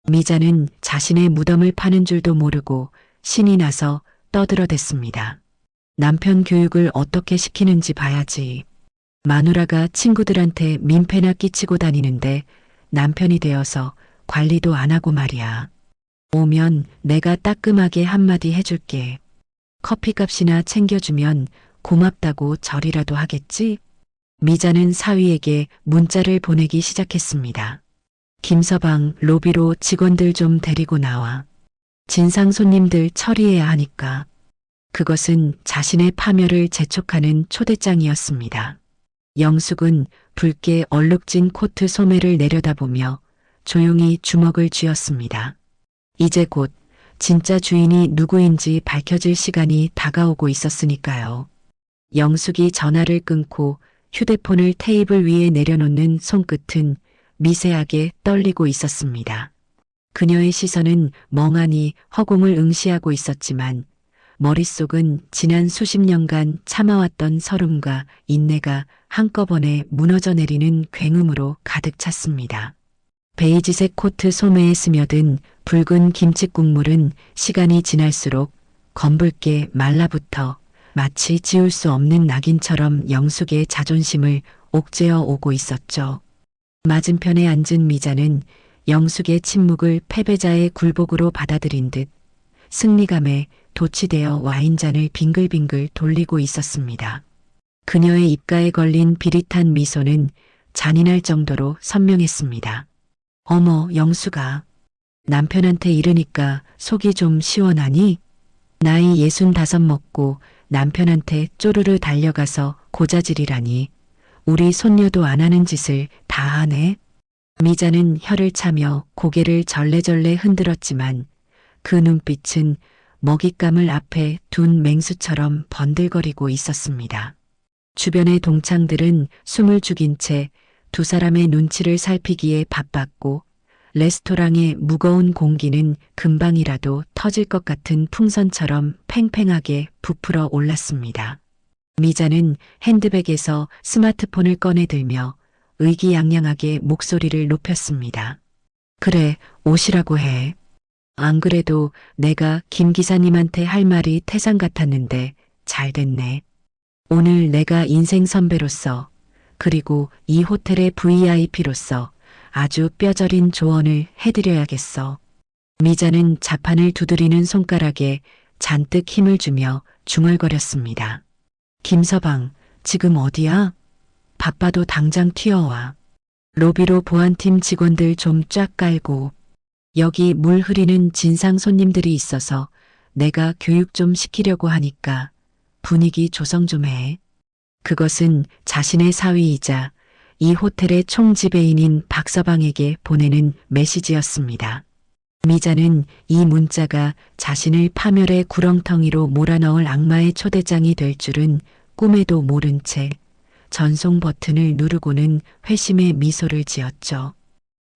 미자는 자신의 무덤을 파는 줄도 모르고 신이 나서 떠들어댔습니다. 남편 교육을 어떻게 시키는지 봐야지. 마누라가 친구들한테 민폐나 끼치고 다니는데 남편이 되어서 관리도 안 하고 말이야. 오면 내가 따끔하게 한마디 해줄게. 커피값이나 챙겨주면 고맙다고 절이라도 하겠지? 미자는 사위에게 문자를 보내기 시작했습니다. 김서방, 로비로 직원들 좀 데리고 나와. 진상 손님들 처리해야 하니까. 그것은 자신의 파멸을 재촉하는 초대장이었습니다. 영숙은 붉게 얼룩진 코트 소매를 내려다보며 조용히 주먹을 쥐었습니다. 이제 곧 진짜 주인이 누구인지 밝혀질 시간이 다가오고 있었으니까요. 영숙이 전화를 끊고 휴대폰을 테이블 위에 내려놓는 손끝은 미세하게 떨리고 있었습니다. 그녀의 시선은 멍하니 허공을 응시하고 있었지만 머릿속은 지난 수십 년간 참아왔던 서름과 인내가 한꺼번에 무너져 내리는 굉음으로 가득 찼습니다. 베이지색 코트 소매에 스며든 붉은 김치 국물은 시간이 지날수록 검붉게 말라붙어 마치 지울 수 없는 낙인처럼 영숙의 자존심을 옥죄어 오고 있었죠. 맞은편에 앉은 미자는 영숙의 침묵을 패배자의 굴복으로 받아들인 듯 승리감에 도취되어 와인잔을 빙글빙글 돌리고 있었습니다. 그녀의 입가에 걸린 비릿한 미소는 잔인할 정도로 선명했습니다. 어머, 영숙아. 남편한테 이르니까 속이 좀 시원하니? 나이 65 먹고 남편한테 쪼르르 달려가서 고자질이라니. 우리 손녀도 안 하는 짓을 다 하네. 미자는 혀를 차며 고개를 절레절레 흔들었지만 그 눈빛은 먹잇감을 앞에 둔 맹수처럼 번들거리고 있었습니다. 주변의 동창들은 숨을 죽인 채 두 사람의 눈치를 살피기에 바빴고 레스토랑의 무거운 공기는 금방이라도 터질 것 같은 풍선처럼 팽팽하게 부풀어 올랐습니다. 미자는 핸드백에서 스마트폰을 꺼내 들며 의기양양하게 목소리를 높였습니다. 그래, 오시라고 해. 안 그래도 내가 김 기사님한테 할 말이 태산 같았는데 잘 됐네. 오늘 내가 인생 선배로서 그리고 이 호텔의 VIP로서 아주 뼈저린 조언을 해드려야겠어. 미자는 자판을 두드리는 손가락에 잔뜩 힘을 주며 중얼거렸습니다. 김서방, 지금 어디야? 바빠도 당장 튀어와. 로비로 보안팀 직원들 좀 쫙 깔고. 여기 물 흐리는 진상 손님들이 있어서 내가 교육 좀 시키려고 하니까 분위기 조성 좀 해. 그것은 자신의 사위이자 이 호텔의 총지배인인 박서방에게 보내는 메시지였습니다. 미자는 이 문자가 자신을 파멸의 구렁텅이로 몰아넣을 악마의 초대장이 될 줄은 꿈에도 모른 채 전송 버튼을 누르고는 회심의 미소를 지었죠.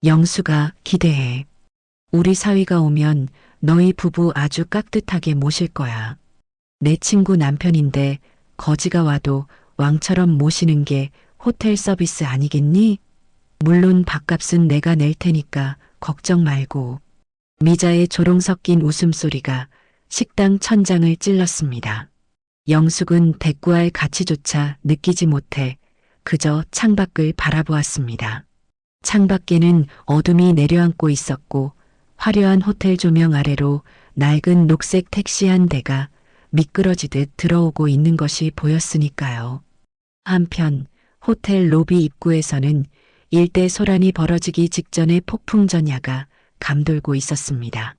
영수가 기대해. 우리 사위가 오면 너희 부부 아주 깍듯하게 모실 거야. 내 친구 남편인데 거지가 와도 왕처럼 모시는 게 호텔 서비스 아니겠니? 물론 밥값은 내가 낼 테니까 걱정 말고. 미자의 조롱 섞인 웃음소리가 식당 천장을 찔렀습니다. 영숙은 대꾸할 가치조차 느끼지 못해 그저 창밖을 바라보았습니다. 창밖에는 어둠이 내려앉고 있었고 화려한 호텔 조명 아래로 낡은 녹색 택시 한 대가 미끄러지듯 들어오고 있는 것이 보였으니까요. 한편 호텔 로비 입구에서는 일대 소란이 벌어지기 직전에 폭풍 전야가 감돌고 있었습니다.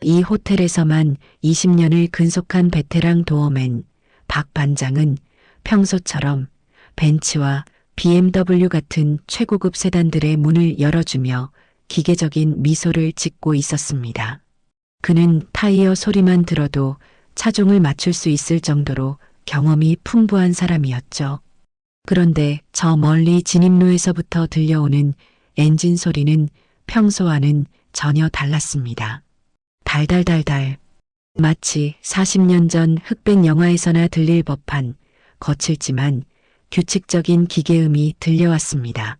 이 호텔에서만 20년을 근속한 베테랑 도어맨 박 반장은 평소처럼 벤츠와 BMW 같은 최고급 세단들의 문을 열어주며 기계적인 미소를 짓고 있었습니다. 그는 타이어 소리만 들어도 차종을 맞출 수 있을 정도로 경험이 풍부한 사람이었죠. 그런데 저 멀리 진입로에서부터 들려오는 엔진 소리는 평소와는 전혀 달랐습니다. 달달달달. 마치 40년 전 흑백 영화에서나 들릴 법한 거칠지만 규칙적인 기계음이 들려왔습니다.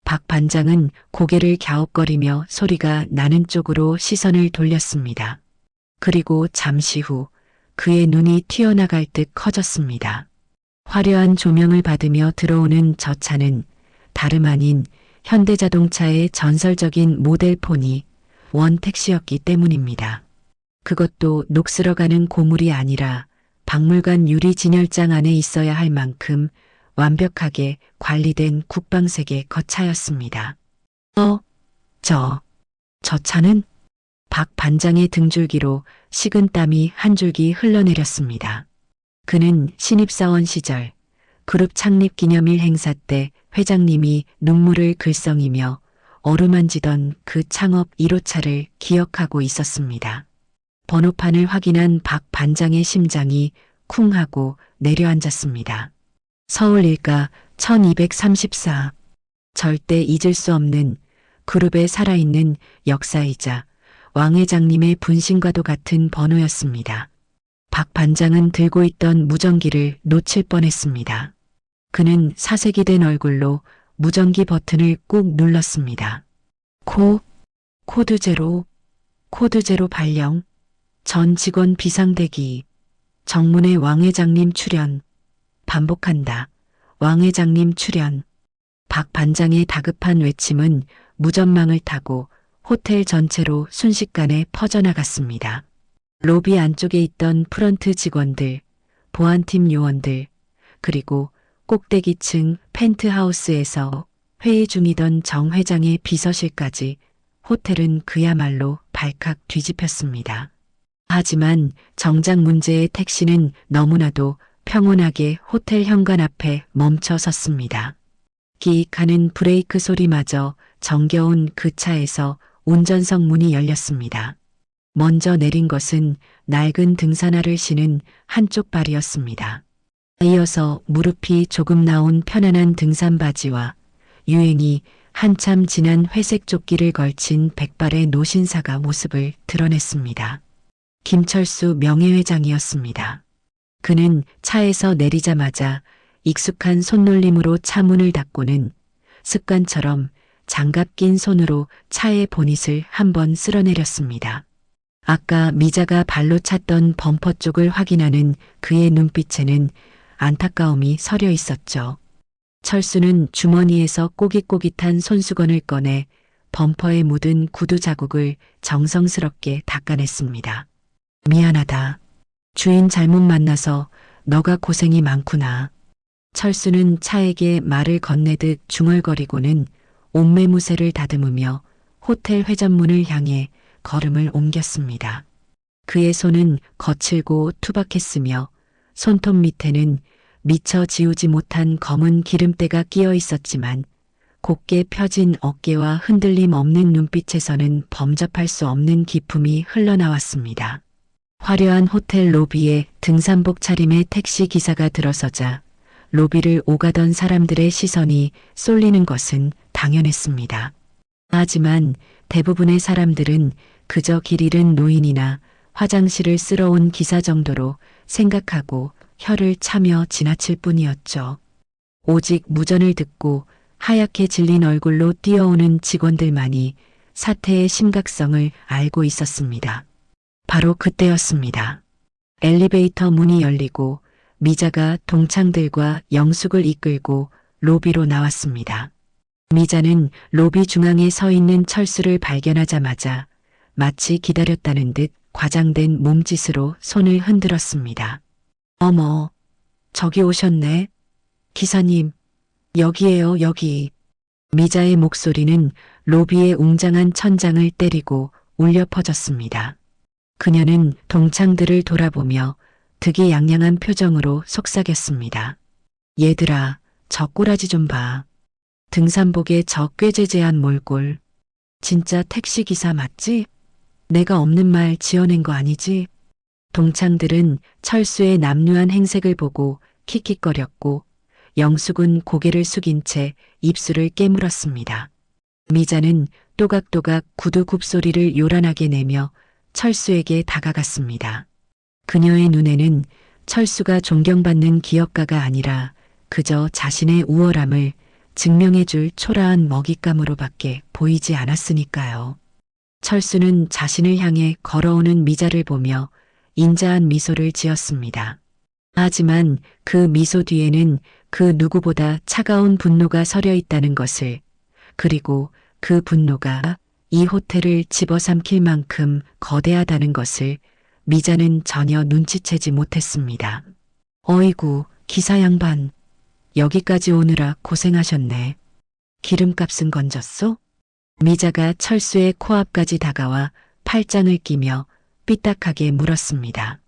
박 반장은 고개를 갸웃거리며 소리가 나는 쪽으로 시선을 돌렸습니다. 그리고 잠시 후 그의 눈이 튀어나갈 듯 커졌습니다. 화려한 조명을 받으며 들어오는 저 차는 다름 아닌 현대자동차의 전설적인 모델 포니 원 택시였기 때문입니다. 그것도 녹슬어가는 고물이 아니라 박물관 유리 진열장 안에 있어야 할 만큼 완벽하게 관리된 국방색의 거차였습니다. 저 차는? 박 반장의 등줄기로 식은 땀이 한 줄기 흘러내렸습니다. 그는 신입사원 시절 그룹 창립 기념일 행사 때 회장님이 눈물을 글썽이며 어루만지던 그 창업 1호차를 기억하고 있었습니다. 번호판을 확인한 박 반장의 심장이 쿵 하고 내려앉았습니다. 서울 일가 1234. 절대 잊을 수 없는 그룹의 살아있는 역사이자 왕 회장님의 분신과도 같은 번호였습니다. 박 반장은 들고 있던 무전기를 놓칠 뻔했습니다. 그는 사색이 된 얼굴로 무전기 버튼을 꾹 눌렀습니다. 코드 제로 발령. 전 직원 비상대기. 정문에 왕 회장님 출연. 반복한다. 왕 회장님 출연. 박 반장의 다급한 외침은 무전망을 타고 호텔 전체로 순식간에 퍼져나갔습니다. 로비 안쪽에 있던 프런트 직원들, 보안팀 요원들, 그리고 꼭대기층 펜트하우스에서 회의 중이던 정 회장의 비서실까지 호텔은 그야말로 발칵 뒤집혔습니다. 하지만 정작 문제의 택시는 너무나도 평온하게 호텔 현관 앞에 멈춰 섰습니다. 기익하는 브레이크 소리마저 정겨운 그 차에서 운전석 문이 열렸습니다. 먼저 내린 것은 낡은 등산화를 신은 한쪽 발이었습니다. 이어서 무릎이 조금 나온 편안한 등산 바지와 유행이 한참 지난 회색 조끼를 걸친 백발의 노신사가 모습을 드러냈습니다. 김철수 명예회장이었습니다. 그는 차에서 내리자마자 익숙한 손놀림으로 차 문을 닫고는 습관처럼 장갑 낀 손으로 차의 보닛을 한번 쓸어내렸습니다. 아까 미자가 발로 찼던 범퍼 쪽을 확인하는 그의 눈빛에는 안타까움이 서려 있었죠. 철수는 주머니에서 꼬깃꼬깃한 손수건을 꺼내 범퍼에 묻은 구두 자국을 정성스럽게 닦아냈습니다. 미안하다. 주인 잘못 만나서 너가 고생이 많구나. 철수는 차에게 말을 건네듯 중얼거리고는 옷매무새를 다듬으며 호텔 회전문을 향해 걸음을 옮겼습니다. 그의 손은 거칠고 투박했으며 손톱 밑에는 미처 지우지 못한 검은 기름때가 끼어 있었지만 곧게 펴진 어깨와 흔들림 없는 눈빛에서는 범접할 수 없는 기품이 흘러나왔습니다. 화려한 호텔 로비에 등산복 차림의 택시 기사가 들어서자 로비를 오가던 사람들의 시선이 쏠리는 것은 당연했습니다. 하지만 대부분의 사람들은 그저 길 잃은 노인이나 화장실을 쓸어 온 기사 정도로 생각하고 혀를 차며 지나칠 뿐이었죠. 오직 무전을 듣고 하얗게 질린 얼굴로 뛰어오는 직원들만이 사태의 심각성을 알고 있었습니다. 바로 그때였습니다. 엘리베이터 문이 열리고 미자가 동창들과 영숙을 이끌고 로비로 나왔습니다. 미자는 로비 중앙에 서 있는 철수를 발견하자마자 마치 기다렸다는 듯 과장된 몸짓으로 손을 흔들었습니다. 어머, 저기 오셨네. 기사님, 여기에요, 여기. 미자의 목소리는 로비의 웅장한 천장을 때리고 울려 퍼졌습니다. 그녀는 동창들을 돌아보며 득이양양한 표정으로 속삭였습니다. 얘들아, 저 꼬라지 좀 봐. 등산복에 저 꾀죄죄한 몰골. 진짜 택시기사 맞지? 내가 없는 말 지어낸 거 아니지? 동창들은 철수의 남루한 행색을 보고 킥킥거렸고 영숙은 고개를 숙인 채 입술을 깨물었습니다. 미자는 또각또각 구두 굽소리를 요란하게 내며 철수에게 다가갔습니다. 그녀의 눈에는 철수가 존경받는 기업가가 아니라 그저 자신의 우월함을 증명해줄 초라한 먹잇감으로밖에 보이지 않았으니까요. 철수는 자신을 향해 걸어오는 미자를 보며 인자한 미소를 지었습니다. 하지만 그 미소 뒤에는 그 누구보다 차가운 분노가 서려 있다는 것을, 그리고 그 분노가 이 호텔을 집어삼킬 만큼 거대하다는 것을 미자는 전혀 눈치채지 못했습니다. 어이구, 기사 양반. 여기까지 오느라 고생하셨네. 기름값은 건졌소? 미자가 철수의 코앞까지 다가와 팔짱을 끼며 삐딱하게 물었습니다.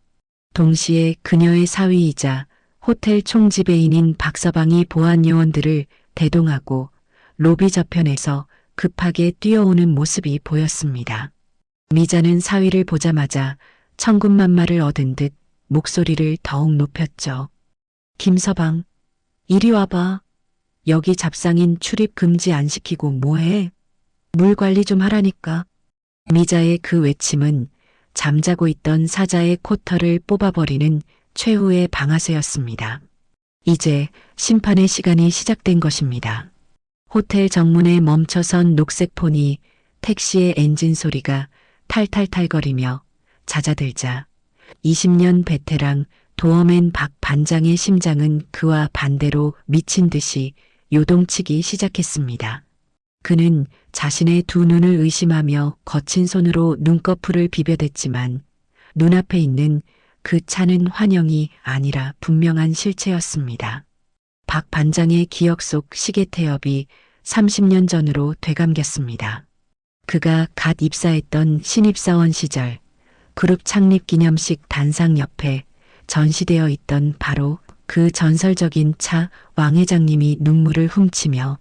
동시에 그녀의 사위이자 호텔 총지배인인 박서방이 보안 요원들을 대동하고 로비 저편에서 급하게 뛰어오는 모습이 보였습니다. 미자는 사위를 보자마자 천군만마를 얻은 듯 목소리를 더욱 높였죠. 김서방, 이리 와봐. 여기 잡상인 출입 금지 안 시키고 뭐해? 물 관리 좀 하라니까. 미자의 그 외침은 잠자고 있던 사자의 코털을 뽑아버리는 최후의 방아쇠였습니다. 이제 심판의 시간이 시작된 것입니다. 호텔 정문에 멈춰선 녹색 포니 택시의 엔진 소리가 탈탈탈거리며 잦아들자 20년 베테랑 도어맨 박 반장의 심장은 그와 반대로 미친 듯이 요동치기 시작했습니다. 그는 자신의 두 눈을 의심하며 거친 손으로 눈꺼풀을 비벼댔지만 눈앞에 있는 그 차는 환영이 아니라 분명한 실체였습니다. 박 반장의 기억 속 시계 태엽이 30년 전으로 되감겼습니다. 그가 갓 입사했던 신입사원 시절 그룹 창립 기념식 단상 옆에 전시되어 있던 바로 그 전설적인 차 왕 회장님이 눈물을 훔치며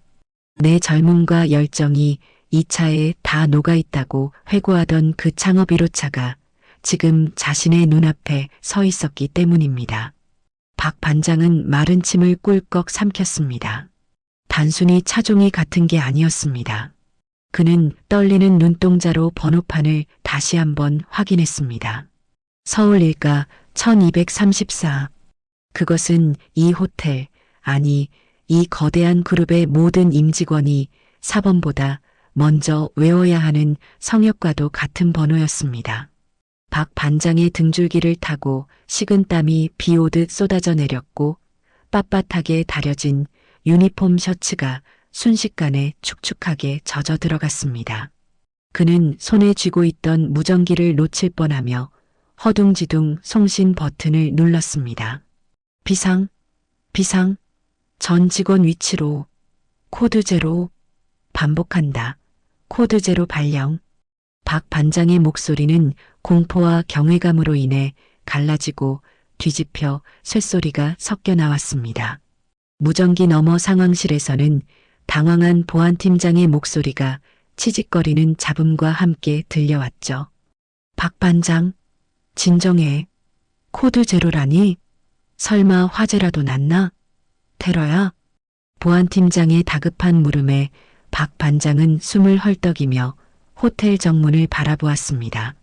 내 젊음과 열정이 이 차에 다 녹아있다고 회고하던 그 창업 1호차가 지금 자신의 눈앞에 서 있었기 때문입니다. 박 반장은 마른 침을 꿀꺽 삼켰습니다. 단순히 차종이 같은 게 아니었습니다. 그는 떨리는 눈동자로 번호판을 다시 한번 확인했습니다. 서울 일가 1234. 그것은 이 호텔, 아니 이 거대한 그룹의 모든 임직원이 사번보다 먼저 외워야 하는 성역과도 같은 번호였습니다. 박 반장의 등줄기를 타고 식은땀이 비 오듯 쏟아져 내렸고 빳빳하게 다려진 유니폼 셔츠가 순식간에 축축하게 젖어 들어갔습니다. 그는 손에 쥐고 있던 무전기를 놓칠 뻔하며 허둥지둥 송신 버튼을 눌렀습니다. 비상, 비상, 전 직원 위치로, 코드 제로, 반복한다. 코드 제로 발령. 박 반장의 목소리는 공포와 경외감으로 인해 갈라지고 뒤집혀 쇳소리가 섞여 나왔습니다. 무전기 너머 상황실에서는 당황한 보안팀장의 목소리가 치직거리는 잡음과 함께 들려왔죠. 박 반장, 진정해. 코드 제로라니? 설마 화재라도 났나? 테러야? 보안팀장의 다급한 물음에 박 반장은 숨을 헐떡이며 호텔 정문을 바라보았습니다.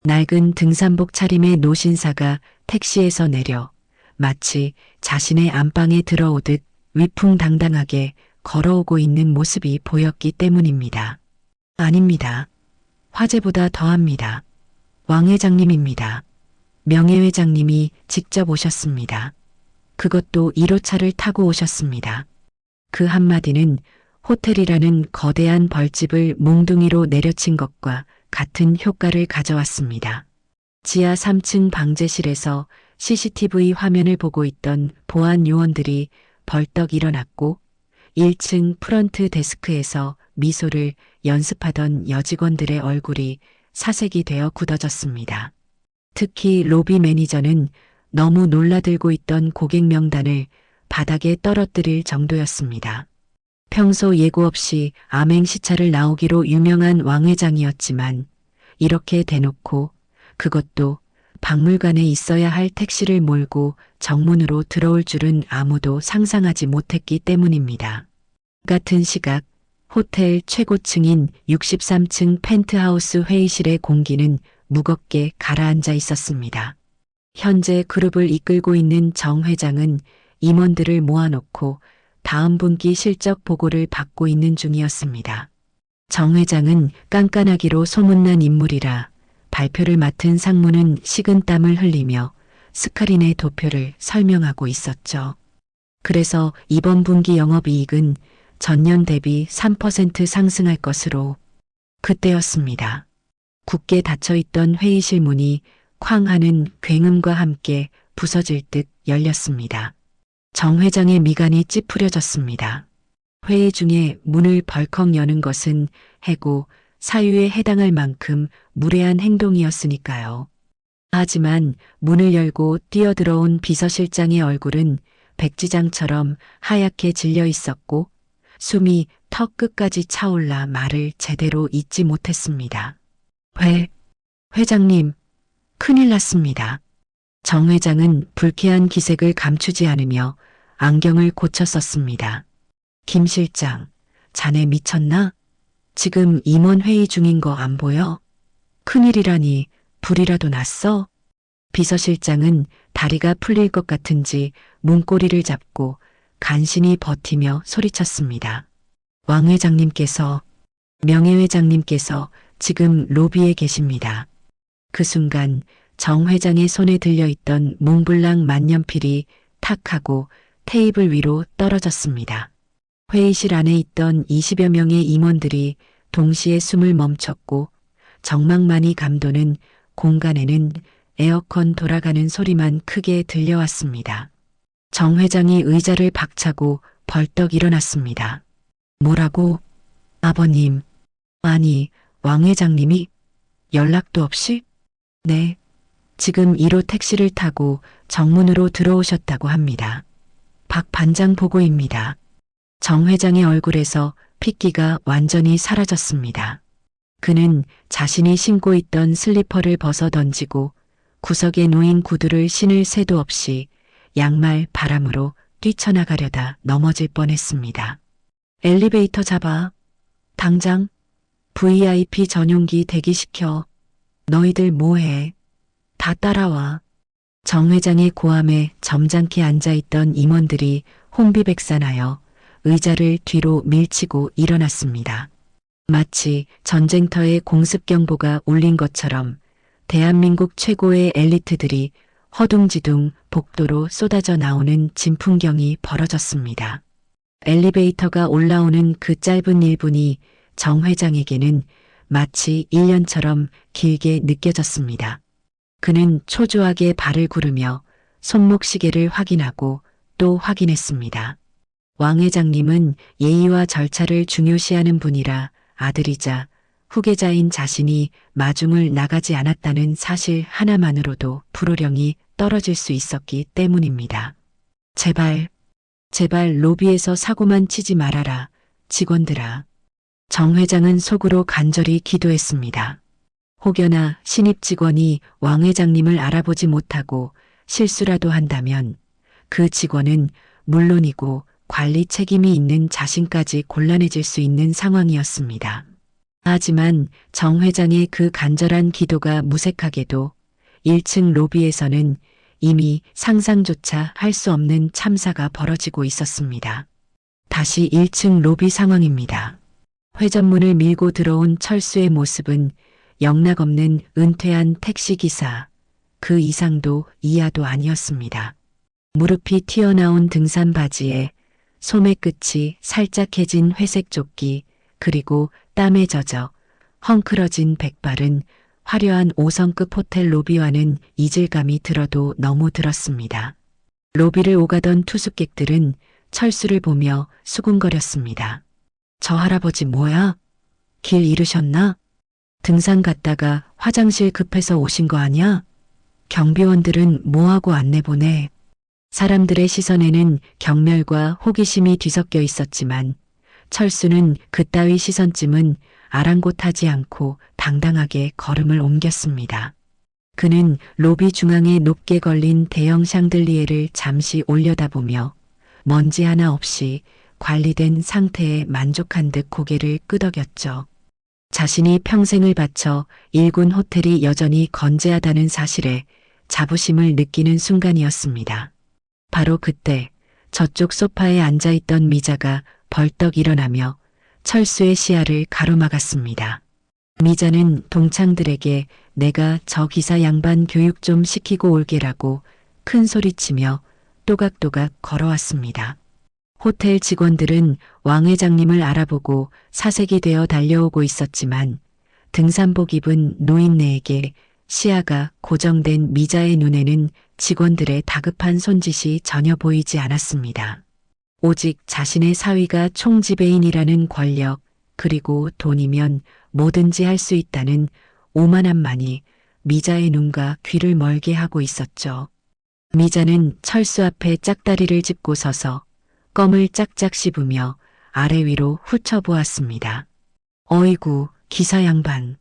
낡은 등산복 차림의 노신사가 택시에서 내려 마치 자신의 안방에 들어오듯 위풍당당하게 걸어오고 있는 모습이 보였기 때문입니다. 아닙니다. 화재보다 더합니다. 왕 회장님입니다. 명예회장님이 직접 오셨습니다. 그것도 1호차를 타고 오셨습니다. 그 한마디는 호텔이라는 거대한 벌집을 몽둥이로 내려친 것과 같은 효과를 가져왔습니다. 지하 3층 방제실에서 CCTV 화면을 보고 있던 보안 요원들이 벌떡 일어났고 1층 프런트 데스크에서 미소를 연습하던 여직원들의 얼굴이 사색이 되어 굳어졌습니다. 특히 로비 매니저는 너무 놀라들고 있던 고객 명단을 바닥에 떨어뜨릴 정도였습니다. 평소 예고 없이 암행시차를 나오기로 유명한 왕 회장이었지만 이렇게 대놓고, 그것도 박물관에 있어야 할 택시를 몰고 정문으로 들어올 줄은 아무도 상상하지 못했기 때문입니다. 같은 시각 호텔 최고층인 63층 펜트하우스 회의실의 공기는 무겁게 가라앉아 있었습니다. 현재 그룹을 이끌고 있는 정 회장은 임원들을 모아놓고 다음 분기 실적 보고를 받고 있는 중이었습니다. 정 회장은 깐깐하기로 소문난 인물이라 발표를 맡은 상무는 식은땀을 흘리며 스크린의 도표를 설명하고 있었죠. 그래서 이번 분기 영업이익은 전년 대비 3% 상승할 것으로. 그때였습니다. 굳게 닫혀있던 회의실 문이 쾅 하는 굉음과 함께 부서질 듯 열렸습니다. 정 회장의 미간이 찌푸려졌습니다. 회의 중에 문을 벌컥 여는 것은 해고, 사유에 해당할 만큼 무례한 행동이었으니까요. 하지만 문을 열고 뛰어들어온 비서실장의 얼굴은 백지장처럼 하얗게 질려 있었고 숨이 턱 끝까지 차올라 말을 제대로 잇지 못했습니다. 회장님, 큰일 났습니다. 정 회장은 불쾌한 기색을 감추지 않으며 안경을 고쳐 썼습니다. 김 실장, 자네 미쳤나? 지금 임원 회의 중인 거 안 보여? 큰일이라니, 불이라도 났어? 비서실장은 다리가 풀릴 것 같은지 문고리를 잡고 간신히 버티며 소리쳤습니다. 왕 회장님께서, 명예회장님께서 지금 로비에 계십니다. 그 순간 정 회장의 손에 들려있던 몽블랑 만년필이 탁 하고 테이블 위로 떨어졌습니다. 회의실 안에 있던 20여 명의 임원들이 동시에 숨을 멈췄고 정막만이 감도는 공간에는 에어컨 돌아가는 소리만 크게 들려왔습니다. 정 회장이 의자를 박차고 벌떡 일어났습니다. 뭐라고? 아버님, 아니, 왕 회장님이 연락도 없이? 네, 지금 1호 택시를 타고 정문으로 들어오셨다고 합니다. 박 반장 보고입니다. 정 회장의 얼굴에서 핏기가 완전히 사라졌습니다. 그는 자신이 신고 있던 슬리퍼를 벗어 던지고 구석에 놓인 구두를 신을 새도 없이 양말 바람으로 뛰쳐나가려다 넘어질 뻔했습니다. 엘리베이터 잡아. 당장 VIP 전용기 대기시켜. 너희들 뭐해? 다 따라와. 정 회장의 고함에 점잖게 앉아있던 임원들이 혼비백산하여 의자를 뒤로 밀치고 일어났습니다. 마치 전쟁터에 공습경보가 울린 것처럼 대한민국 최고의 엘리트들이 허둥지둥 복도로 쏟아져 나오는 진풍경이 벌어졌습니다. 엘리베이터가 올라오는 그 짧은 1분이 정 회장에게는 마치 1년처럼 길게 느껴졌습니다. 그는 초조하게 발을 구르며 손목시계를 확인하고 또 확인했습니다. 왕 회장님은 예의와 절차를 중요시하는 분이라 아들이자 후계자인 자신이 마중을 나가지 않았다는 사실 하나만으로도 불호령이 떨어질 수 있었기 때문입니다. 제발 로비에서 사고만 치지 말아라, 직원들아. 정 회장은 속으로 간절히 기도했습니다. 혹여나 신입 직원이 왕 회장님을 알아보지 못하고 실수라도 한다면 그 직원은 물론이고 관리 책임이 있는 자신까지 곤란해질 수 있는 상황이었습니다. 하지만 정 회장의 그 간절한 기도가 무색하게도 1층 로비에서는 이미 상상조차 할 수 없는 참사가 벌어지고 있었습니다. 다시 1층 로비 상황입니다. 회전문을 밀고 들어온 철수의 모습은 영락없는 은퇴한 택시기사, 그 이상도 이하도 아니었습니다. 무릎이 튀어나온 등산 바지에 소매 끝이 살짝 해진 회색 조끼, 그리고 땀에 젖어 헝클어진 백발은 화려한 5성급 호텔 로비와는 이질감이 들어도 너무 들었습니다. 로비를 오가던 투숙객들은 철수를 보며 수군거렸습니다. 저 할아버지 뭐야? 길 잃으셨나? 등산 갔다가 화장실 급해서 오신 거 아니야? 경비원들은 뭐하고 안내 보내? 사람들의 시선에는 경멸과 호기심이 뒤섞여 있었지만 철수는 그따위 시선쯤은 아랑곳하지 않고 당당하게 걸음을 옮겼습니다. 그는 로비 중앙에 높게 걸린 대형 샹들리에를 잠시 올려다보며 먼지 하나 없이 관리된 상태에 만족한 듯 고개를 끄덕였죠. 자신이 평생을 바쳐 일군 호텔이 여전히 건재하다는 사실에 자부심을 느끼는 순간이었습니다. 바로 그때 저쪽 소파에 앉아있던 미자가 벌떡 일어나며 철수의 시야를 가로막았습니다. 미자는 동창들에게 내가 저 기사 양반 교육 좀 시키고 올게라고 큰 소리치며 또각또각 걸어왔습니다. 호텔 직원들은 왕 회장님을 알아보고 사색이 되어 달려오고 있었지만 등산복 입은 노인네에게 시야가 고정된 미자의 눈에는 직원들의 다급한 손짓이 전혀 보이지 않았습니다. 오직 자신의 사위가 총지배인이라는 권력 그리고 돈이면 뭐든지 할 수 있다는 오만함만이 미자의 눈과 귀를 멀게 하고 있었죠. 미자는 철수 앞에 짝다리를 짚고 서서 껌을 짝짝 씹으며 아래 위로 훑어보았습니다. 어이구, 기사 양반.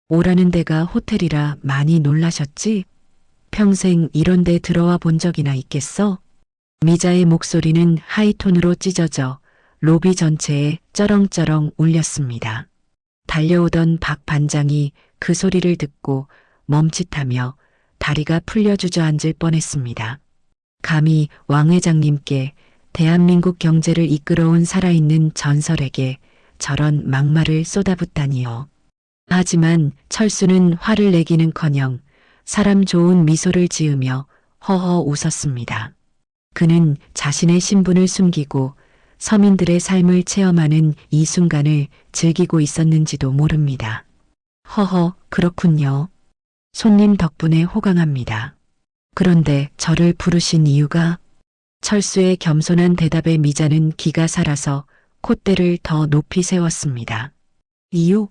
오라는 데가 호텔이라 많이 놀라셨지? 평생 이런 데 들어와 본 적이나 있겠어? 미자의 목소리는 하이톤으로 찢어져 로비 전체에 쩌렁쩌렁 울렸습니다. 달려오던 박 반장이 그 소리를 듣고 멈칫하며 다리가 풀려 주저앉을 뻔했습니다. 감히 왕 회장님께 대한민국 경제를 이끌어온 살아있는 전설에게 저런 막말을 쏟아붓다니요. 하지만 철수는 화를 내기는커녕 사람 좋은 미소를 지으며 허허 웃었습니다. 그는 자신의 신분을 숨기고 서민들의 삶을 체험하는 이 순간을 즐기고 있었는지도 모릅니다. 허허, 그렇군요. 손님 덕분에 호강합니다. 그런데 저를 부르신 이유가? 철수의 겸손한 대답에 미자는 기가 살아서 콧대를 더 높이 세웠습니다. 이유?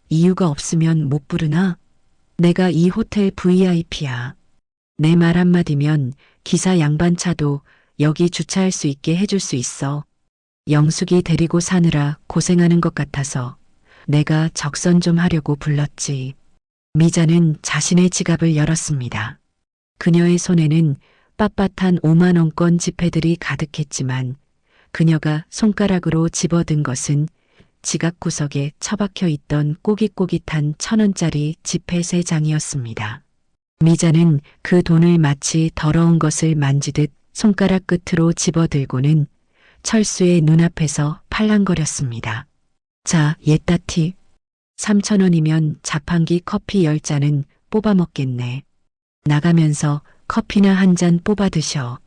이유가 없으면 못 부르나? 내가 이 호텔 VIP야. 내 말 한마디면 기사 양반 차도 여기 주차할 수 있게 해줄 수 있어. 영숙이 데리고 사느라 고생하는 것 같아서 내가 적선 좀 하려고 불렀지. 미자는 자신의 지갑을 열었습니다. 그녀의 손에는 빳빳한 5만 원권 지폐들이 가득했지만 그녀가 손가락으로 집어든 것은 지갑 구석에 처박혀 있던 꼬깃꼬깃한 1,000원짜리 지폐 3장이었습니다. 미자는 그 돈을 마치 더러운 것을 만지듯 손가락 끝으로 집어들고는 철수의 눈앞에서 팔랑거렸습니다. 자, 옛다티. 3,000원이면 자판기 커피 10잔은 뽑아 먹겠네. 나가면서 커피나 한 잔 뽑아 드셔.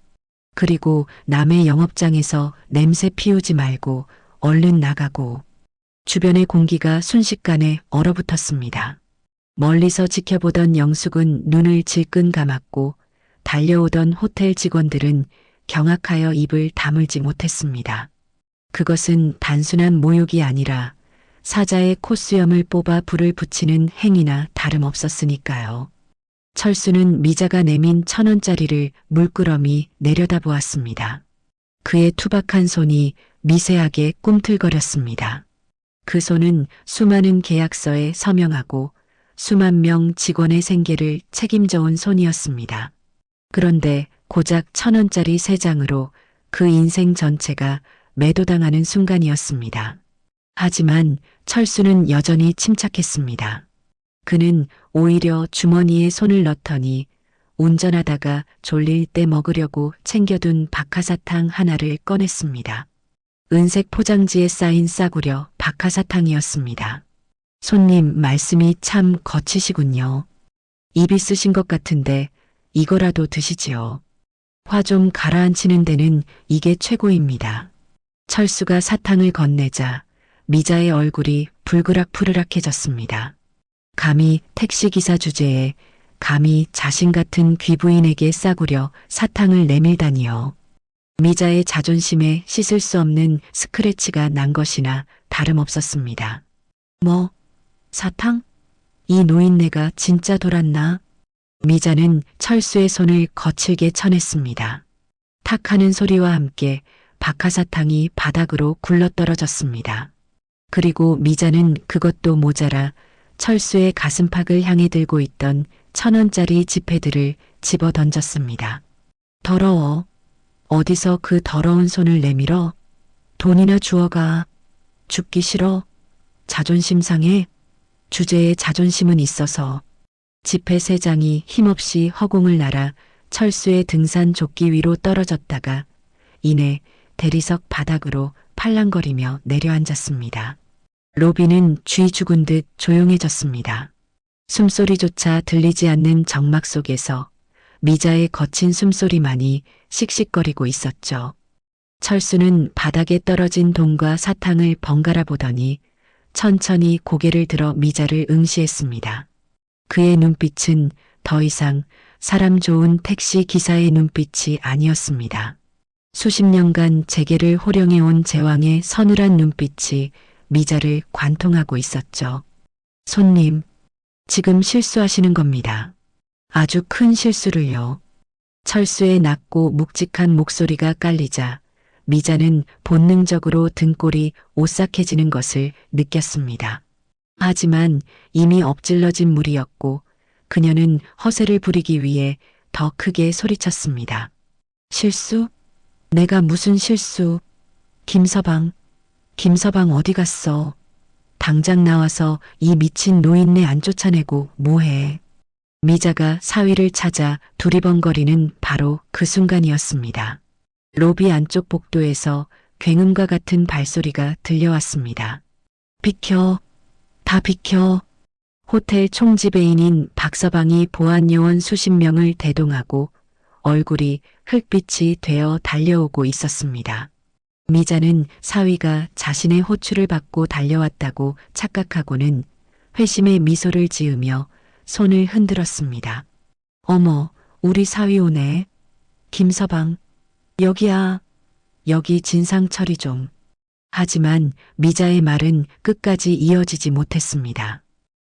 그리고 남의 영업장에서 냄새 피우지 말고 얼른 나가고. 주변의 공기가 순식간에 얼어붙었습니다. 멀리서 지켜보던 영숙은 눈을 질끈 감았고 달려오던 호텔 직원들은 경악하여 입을 다물지 못했습니다. 그것은 단순한 모욕이 아니라 사자의 콧수염을 뽑아 불을 붙이는 행위나 다름없었으니까요. 철수는 미자가 내민 1,000원짜리를 물끄러미 내려다보았습니다. 그의 투박한 손이 미세하게 꿈틀거렸습니다. 그 손은 수많은 계약서에 서명하고 수만 명 직원의 생계를 책임져온 손이었습니다. 그런데 고작 1,000원짜리 3장으로 그 인생 전체가 매도당하는 순간이었습니다. 하지만 철수는 여전히 침착했습니다. 그는 오히려 주머니에 손을 넣더니 운전하다가 졸릴 때 먹으려고 챙겨둔 박하사탕 하나를 꺼냈습니다. 은색 포장지에 쌓인 싸구려 박하사탕이었습니다. 손님 말씀이 참 거치시군요. 입이 쓰신 것 같은데 이거라도 드시지요. 화 좀 가라앉히는 데는 이게 최고입니다. 철수가 사탕을 건네자 미자의 얼굴이 불그락푸르락해졌습니다. 감히 택시기사 주제에 감히 자신 같은 귀부인에게 싸구려 사탕을 내밀다니요. 미자의 자존심에 씻을 수 없는 스크래치가 난 것이나 다름없었습니다. 뭐, 사탕? 이 노인네가 진짜 돌았나? 미자는 철수의 손을 거칠게 쳐냈습니다. 탁 하는 소리와 함께 박하사탕이 바닥으로 굴러떨어졌습니다. 그리고 미자는 그것도 모자라 철수의 가슴팍을 향해 들고 있던 1,000원짜리 지폐들을 집어 던졌습니다. 더러워. 어디서 그 더러운 손을 내밀어? 돈이나 주워가. 죽기 싫어. 자존심 상해. 주제에 자존심은 있어서. 지폐 3장이 힘없이 허공을 날아 철수의 등산 조끼 위로 떨어졌다가 이내 대리석 바닥으로 팔랑거리며 내려앉았습니다. 로비는 쥐 죽은 듯 조용해졌습니다. 숨소리조차 들리지 않는 정막 속에서 미자의 거친 숨소리만이 씩씩거리고 있었죠. 철수는 바닥에 떨어진 돈과 사탕을 번갈아 보더니 천천히 고개를 들어 미자를 응시했습니다. 그의 눈빛은 더 이상 사람 좋은 택시 기사의 눈빛이 아니었습니다. 수십 년간 재계를 호령해온 제왕의 서늘한 눈빛이 미자를 관통하고 있었죠. 손님, 지금 실수하시는 겁니다. 아주 큰 실수를요. 철수의 낮고 묵직한 목소리가 깔리자 미자는 본능적으로 등골이 오싹해지는 것을 느꼈습니다. 하지만 이미 엎질러진 물이었고 그녀는 허세를 부리기 위해 더 크게 소리쳤습니다. 실수? 내가 무슨 실수? 김서방 어디 갔어? 당장 나와서 이 미친 노인네 안 쫓아내고 뭐해? 미자가 사위를 찾아 두리번거리는 바로 그 순간이었습니다. 로비 안쪽 복도에서 굉음과 같은 발소리가 들려왔습니다. 비켜, 다 비켜. 호텔 총지배인인 박서방이 보안요원 수십 명을 대동하고 얼굴이 흙빛이 되어 달려오고 있었습니다. 미자는 사위가 자신의 호출을 받고 달려왔다고 착각하고는 회심의 미소를 지으며 손을 흔들었습니다. 어머, 우리 사위 오네. 김서방, 여기야. 여기 진상 처리 좀. 하지만 미자의 말은 끝까지 이어지지 못했습니다.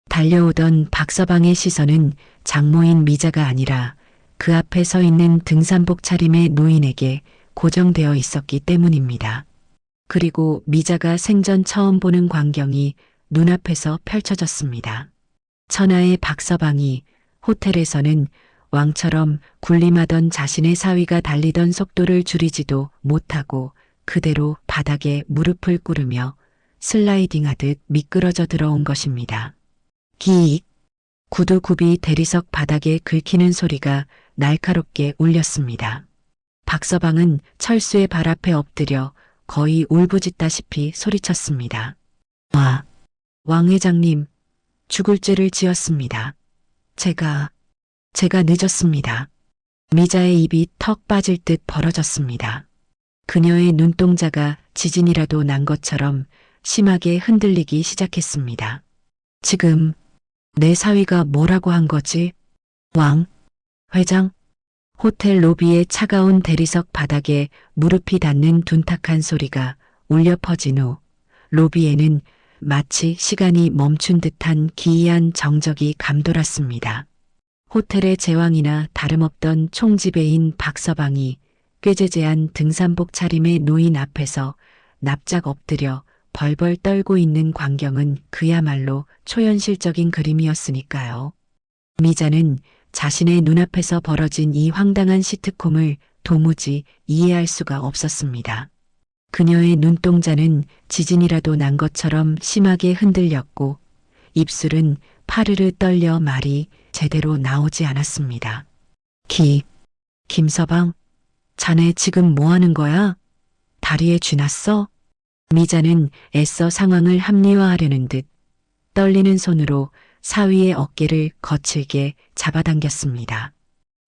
달려오던 박서방의 시선은 장모인 미자가 아니라 그 앞에 서 있는 등산복 차림의 노인에게 고정되어 있었기 때문입니다. 그리고 미자가 생전 처음 보는 광경이 눈앞에서 펼쳐졌습니다. 천하의 박서방이 호텔에서는 왕처럼 군림하던 자신의 사위가 달리던 속도를 줄이지도 못하고 그대로 바닥에 무릎을 꿇으며 슬라이딩하듯 미끄러져 들어온 것입니다. 기익! 구두굽이 대리석 바닥에 긁히는 소리가 날카롭게 울렸습니다. 박서방은 철수의 발 앞에 엎드려 거의 울부짖다시피 소리쳤습니다. 왕 회장님, 죽을 죄를 지었습니다. 제가 늦었습니다. 미자의 입이 턱 빠질 듯 벌어졌습니다. 그녀의 눈동자가 지진이라도 난 것처럼 심하게 흔들리기 시작했습니다. 지금 내 사위가 뭐라고 한 거지? 왕, 회장? 호텔 로비의 차가운 대리석 바닥에 무릎이 닿는 둔탁한 소리가 울려 퍼진 후 로비에는 마치 시간이 멈춘 듯한 기이한 정적이 감돌았습니다. 호텔의 제왕이나 다름없던 총지배인 박서방이 꾀재재한 등산복 차림의 노인 앞에서 납작 엎드려 벌벌 떨고 있는 광경은 그야말로 초현실적인 그림이었으니까요. 미자는 자신의 눈앞에서 벌어진 이 황당한 시트콤을 도무지 이해할 수가 없었습니다. 그녀의 눈동자는 지진이라도 난 것처럼 심하게 흔들렸고 입술은 파르르 떨려 말이 제대로 나오지 않았습니다. 김서방, 자네 지금 뭐 하는 거야? 다리에 쥐 났어? 미자는 애써 상황을 합리화하려는 듯 떨리는 손으로 사위의 어깨를 거칠게 잡아당겼습니다.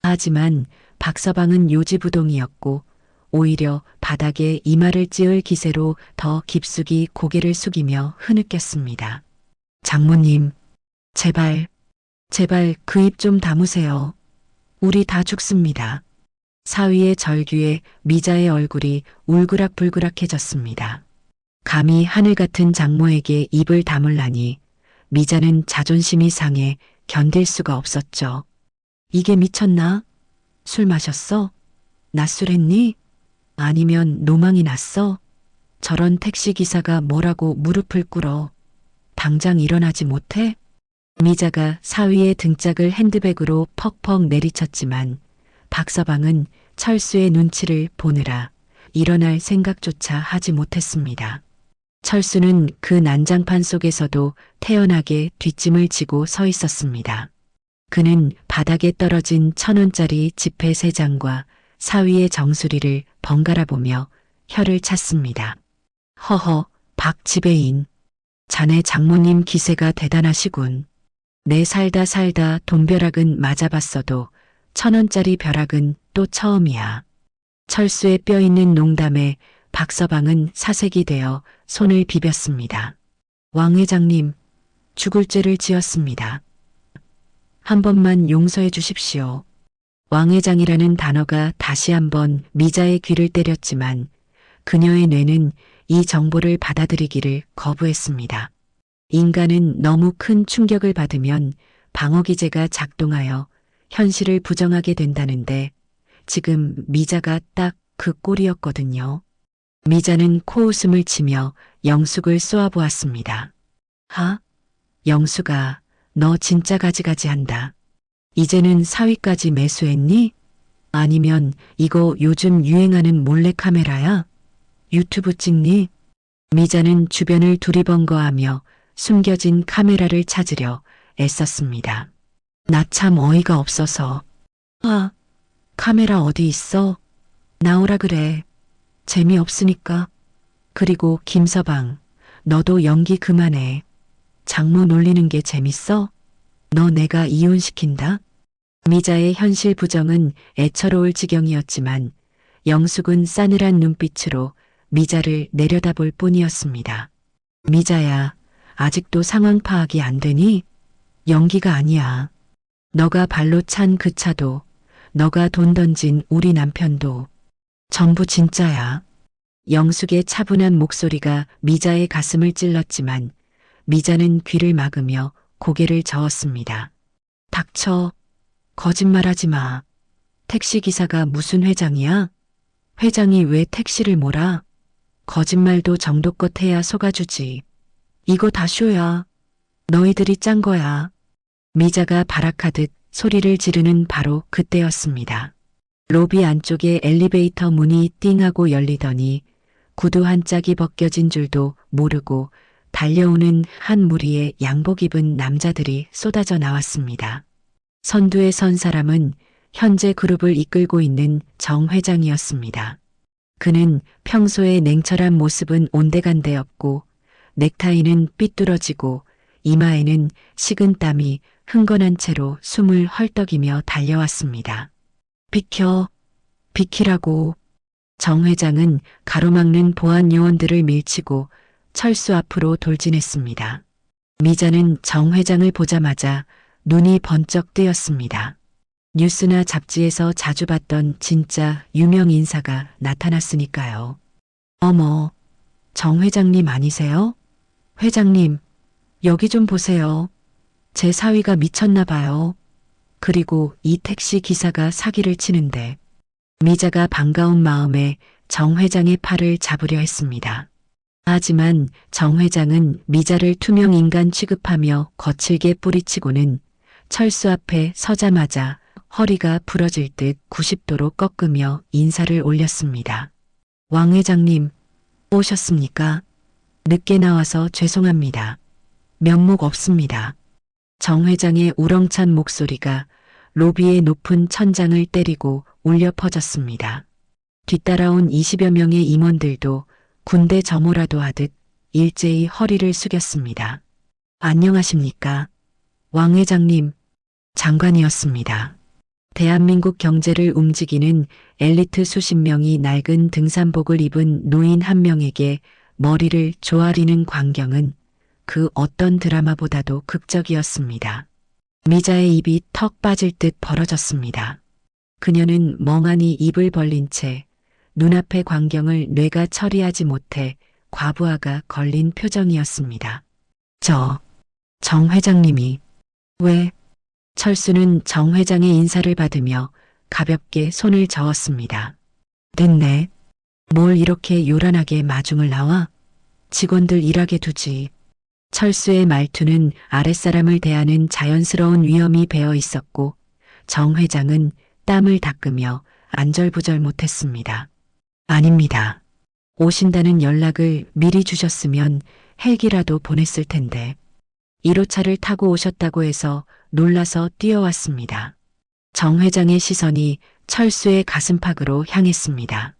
하지만 박서방은 요지부동이었고 오히려 바닥에 이마를 찌을 기세로 더 깊숙이 고개를 숙이며 흐느꼈습니다. 장모님, 제발 그 입 좀 다무세요. 우리 다 죽습니다. 사위의 절규에 미자의 얼굴이 울그락불그락해졌습니다. 감히 하늘 같은 장모에게 입을 다물라니 미자는 자존심이 상해 견딜 수가 없었죠. 이게 미쳤나? 술 마셨어? 낮술했니? 아니면 노망이 났어? 저런 택시기사가 뭐라고 무릎을 꿇어. 당장 일어나지 못해? 미자가 사위의 등짝을 핸드백으로 퍽퍽 내리쳤지만 박서방은 철수의 눈치를 보느라 일어날 생각조차 하지 못했습니다. 철수는 그 난장판 속에서도 태연하게 뒷짐을 지고 서 있었습니다. 그는 바닥에 떨어진 1,000원짜리 지폐 3장과 사위의 정수리를 번갈아 보며 혀를 찼습니다. 허허, 박 지배인. 자네 장모님 기세가 대단하시군. 내 살다 돈벼락은 맞아봤어도 1,000원짜리 벼락은 또 처음이야. 철수의 뼈 있는 농담에 박서방은 사색이 되어 손을 비볐습니다. 왕 회장님, 죽을 죄를 지었습니다. 한 번만 용서해 주십시오. 왕 회장이라는 단어가 다시 한번 미자의 귀를 때렸지만 그녀의 뇌는 이 정보를 받아들이기를 거부했습니다. 인간은 너무 큰 충격을 받으면 방어기제가 작동하여 현실을 부정하게 된다는데 지금 미자가 딱 그 꼴이었거든요. 미자는 코웃음을 치며 영숙을 쏘아보았습니다. 하? 영숙아, 너 진짜 가지가지한다. 이제는 사위까지 매수했니? 아니면 이거 요즘 유행하는 몰래카메라야? 유튜브 찍니? 미자는 주변을 두리번거하며 숨겨진 카메라를 찾으려 애썼습니다. 나 참 어이가 없어서. 아, 카메라 어디 있어? 나오라 그래. 재미없으니까. 그리고 김서방, 너도 연기 그만해. 장모 놀리는 게 재밌어? 너 내가 이혼시킨다? 미자의 현실 부정은 애처로울 지경이었지만 영숙은 싸늘한 눈빛으로 미자를 내려다볼 뿐이었습니다. 미자야, 아직도 상황 파악이 안 되니? 연기가 아니야. 너가 발로 찬 그 차도, 너가 돈 던진 우리 남편도 전부 진짜야. 영숙의 차분한 목소리가 미자의 가슴을 찔렀지만 미자는 귀를 막으며 고개를 저었습니다. 닥쳐. 거짓말하지 마. 택시기사가 무슨 회장이야? 회장이 왜 택시를 몰아? 거짓말도 정도껏 해야 속아주지. 이거 다 쇼야. 너희들이 짠 거야. 미자가 발악하듯 소리를 지르는 바로 그때였습니다. 로비 안쪽에 엘리베이터 문이 띵하고 열리더니 구두 한 짝이 벗겨진 줄도 모르고 달려오는 한 무리의 양복 입은 남자들이 쏟아져 나왔습니다. 선두에 선 사람은 현재 그룹을 이끌고 있는 정 회장이었습니다. 그는 평소의 냉철한 모습은 온데간데 없고 넥타이는 삐뚤어지고 이마에는 식은 땀이 흥건한 채로 숨을 헐떡이며 달려왔습니다. 비켜, 비키라고. 정 회장은 가로막는 보안 요원들을 밀치고 철수 앞으로 돌진했습니다. 미자는 정 회장을 보자마자 눈이 번쩍 뜨였습니다. 뉴스나 잡지에서 자주 봤던 진짜 유명 인사가 나타났으니까요. 어머, 정 회장님 아니세요? 회장님, 여기 좀 보세요. 제 사위가 미쳤나 봐요. 그리고 이 택시 기사가 사기를 치는데. 미자가 반가운 마음에 정 회장의 팔을 잡으려 했습니다. 하지만 정 회장은 미자를 투명 인간 취급하며 거칠게 뿌리치고는 철수 앞에 서자마자 허리가 부러질 듯 90도로 꺾으며 인사를 올렸습니다. 왕 회장님, 오셨습니까? 늦게 나와서 죄송합니다. 면목 없습니다. 정 회장의 우렁찬 목소리가 로비의 높은 천장을 때리고 울려 퍼졌습니다. 뒤따라온 20여 명의 임원들도 군대 점호라도 하듯 일제히 허리를 숙였습니다. 안녕하십니까? 왕 회장님, 장관이었습니다. 대한민국 경제를 움직이는 엘리트 수십 명이 낡은 등산복을 입은 노인 한 명에게 머리를 조아리는 광경은 그 어떤 드라마보다도 극적이었습니다. 미자의 입이 턱 빠질 듯 벌어졌습니다. 그녀는 멍하니 입을 벌린 채 눈앞의 광경을 뇌가 처리하지 못해 과부하가 걸린 표정이었습니다. 정 회장님이 왜? 철수는 정 회장의 인사를 받으며 가볍게 손을 저었습니다. 됐네. 뭘 이렇게 요란하게 마중을 나와? 직원들 일하게 두지. 철수의 말투는 아랫사람을 대하는 자연스러운 위엄이 배어 있었고 정 회장은 땀을 닦으며 안절부절 못했습니다. 아닙니다. 오신다는 연락을 미리 주셨으면 헬기라도 보냈을 텐데 1호차를 타고 오셨다고 해서 놀라서 뛰어왔습니다. 정 회장의 시선이 철수의 가슴팍으로 향했습니다.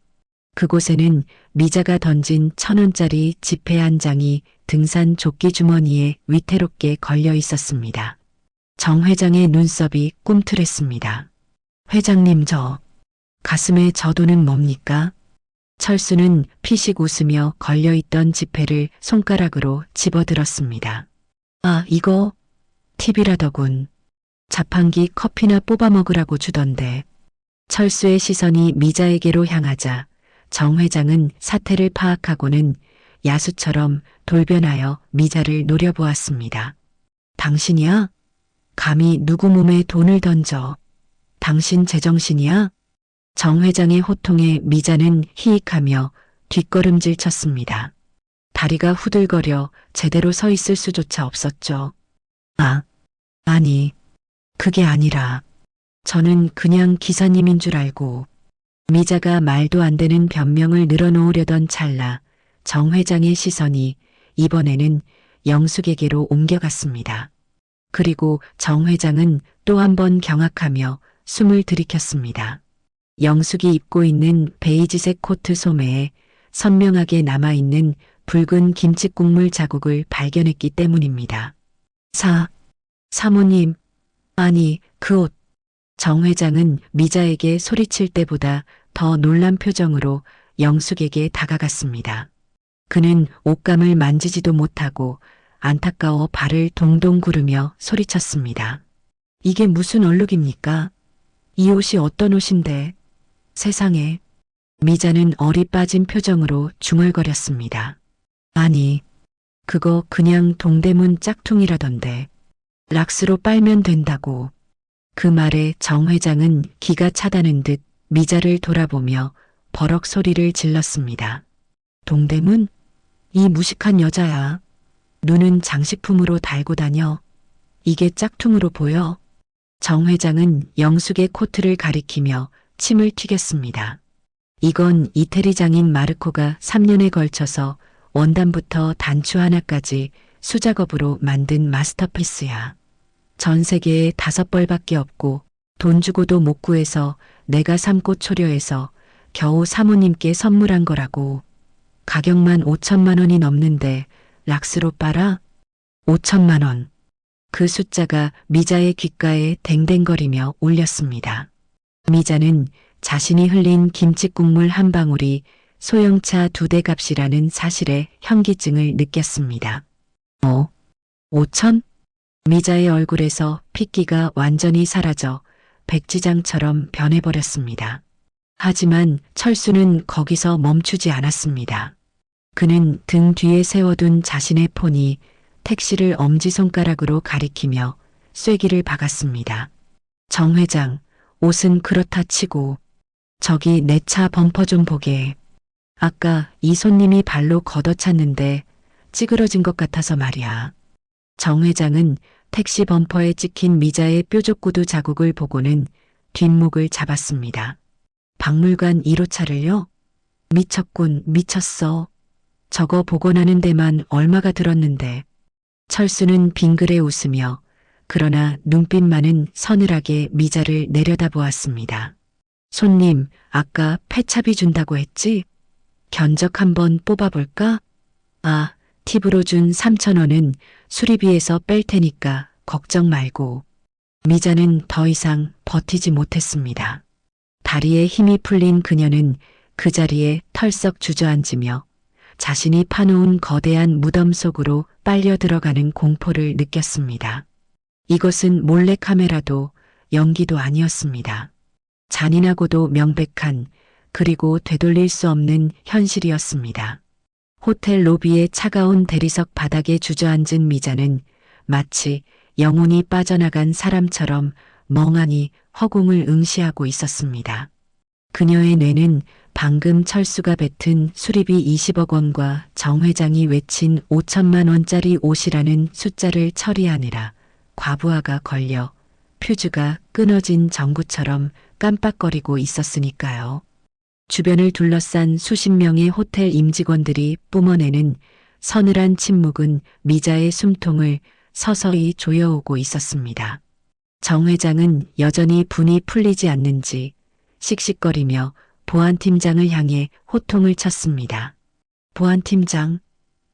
그곳에는 미자가 던진 1,000원짜리 지폐 한 장이 등산 조끼 주머니에 위태롭게 걸려 있었습니다. 정 회장의 눈썹이 꿈틀했습니다. 회장님 가슴에 저 돈은 뭡니까? 철수는 피식 웃으며 걸려있던 지폐를 손가락으로 집어들었습니다. 아, 이거 팁이라더군. 자판기 커피나 뽑아 먹으라고 주던데. 철수의 시선이 미자에게로 향하자 정 회장은 사태를 파악하고는 야수처럼 돌변하여 미자를 노려보았습니다. 당신이야? 감히 누구 몸에 돈을 던져. 당신 제정신이야? 정 회장의 호통에 미자는 히익하며 뒷걸음질 쳤습니다. 다리가 후들거려 제대로 서 있을 수조차 없었죠. 아니, 그게 아니라 저는 그냥 기사님인 줄 알고. 미자가 말도 안 되는 변명을 늘어놓으려던 찰나 정 회장의 시선이 이번에는 영숙에게로 옮겨갔습니다. 그리고 정 회장은 또 한 번 경악하며 숨을 들이켰습니다. 영숙이 입고 있는 베이지색 코트 소매에 선명하게 남아있는 붉은 김치국물 자국을 발견했기 때문입니다. 사모님, 아니, 그 옷. 정 회장은 미자에게 소리칠 때보다 더 놀란 표정으로 영숙에게 다가갔습니다. 그는 옷감을 만지지도 못하고 안타까워 발을 동동 구르며 소리쳤습니다. 이게 무슨 얼룩입니까? 이 옷이 어떤 옷인데? 세상에. 미자는 얼이 빠진 표정으로 중얼거렸습니다. 아니, 그거 그냥 동대문 짝퉁이라던데. 락스로 빨면 된다고. 그 말에 정 회장은 기가 차다는 듯 미자를 돌아보며 버럭 소리를 질렀습니다. 동대문? 이 무식한 여자야. 눈은 장식품으로 달고 다녀. 이게 짝퉁으로 보여? 정 회장은 영숙의 코트를 가리키며 침을 튀겼습니다. 이건 이태리 장인 마르코가 3년에 걸쳐서 원단부터 단추 하나까지 수작업으로 만든 마스터피스야. 전 세계에 5벌밖에 없고 돈 주고도 못 구해서 내가 삶고 초려해서 겨우 사모님께 선물한 거라고. 가격만 5천만 원이 넘는데 락스로 빨아? 5천만 원. 그 숫자가 미자의 귓가에 댕댕거리며 울렸습니다. 미자는 자신이 흘린 김치국물 한 방울이 소형차 2대 값이라는 사실에 현기증을 느꼈습니다. 5천? 미자의 얼굴에서 핏기가 완전히 사라져 백지장처럼 변해버렸습니다. 하지만 철수는 거기서 멈추지 않았습니다. 그는 등 뒤에 세워둔 자신의 폰이 택시를 엄지손가락으로 가리키며 쐐기를 박았습니다. 정 회장, 옷은 그렇다 치고 저기 내 차 범퍼 좀 보게. 아까 이 손님이 발로 걷어찼는데 찌그러진 것 같아서 말이야. 정 회장은 택시 범퍼에 찍힌 미자의 뾰족구두 자국을 보고는 뒷목을 잡았습니다. 박물관 1호차를요? 미쳤군, 미쳤어. 저거 복원하는 데만 얼마가 들었는데. 철수는 빙그레 웃으며 그러나 눈빛만은 서늘하게 미자를 내려다보았습니다. 손님, 아까 폐차비 준다고 했지? 견적 한번 뽑아볼까? 아, 팁으로 준 3,000원은 수리비에서 뺄 테니까 걱정 말고. 미자는 더 이상 버티지 못했습니다. 다리에 힘이 풀린 그녀는 그 자리에 털썩 주저앉으며 자신이 파놓은 거대한 무덤 속으로 빨려 들어가는 공포를 느꼈습니다. 이것은 몰래카메라도 연기도 아니었습니다. 잔인하고도 명백한, 그리고 되돌릴 수 없는 현실이었습니다. 호텔 로비의 차가운 대리석 바닥에 주저앉은 미자는 마치 영혼이 빠져나간 사람처럼 멍하니 허공을 응시하고 있었습니다. 그녀의 뇌는 방금 철수가 뱉은 수리비 20억 원과 정 회장이 외친 5천만 원짜리 옷이라는 숫자를 처리하느라 과부하가 걸려 퓨즈가 끊어진 전구처럼 깜빡거리고 있었으니까요. 주변을 둘러싼 수십 명의 호텔 임직원들이 뿜어내는 서늘한 침묵은 미자의 숨통을 서서히 조여오고 있었습니다. 정 회장은 여전히 분이 풀리지 않는지 씩씩거리며 보안팀장을 향해 호통을 쳤습니다. 보안팀장,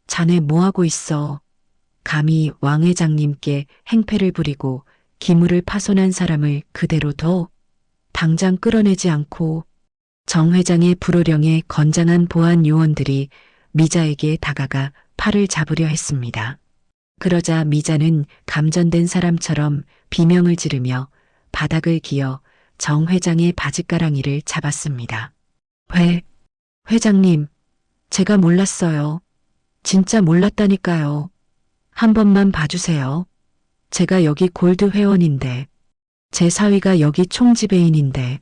자네 뭐하고 있어? 감히 왕 회장님께 행패를 부리고 기물을 파손한 사람을 그대로 둬? 당장 끌어내지 않고. 정 회장의 불호령에 건장한 보안 요원들이 미자에게 다가가 팔을 잡으려 했습니다. 그러자 미자는 감전된 사람처럼 비명을 지르며 바닥을 기어 정 회장의 바지가랑이를 잡았습니다. 회장님, 제가 몰랐어요. 진짜 몰랐다니까요. 한 번만 봐주세요. 제가 여기 골드 회원인데, 제 사위가 여기 총지배인인데.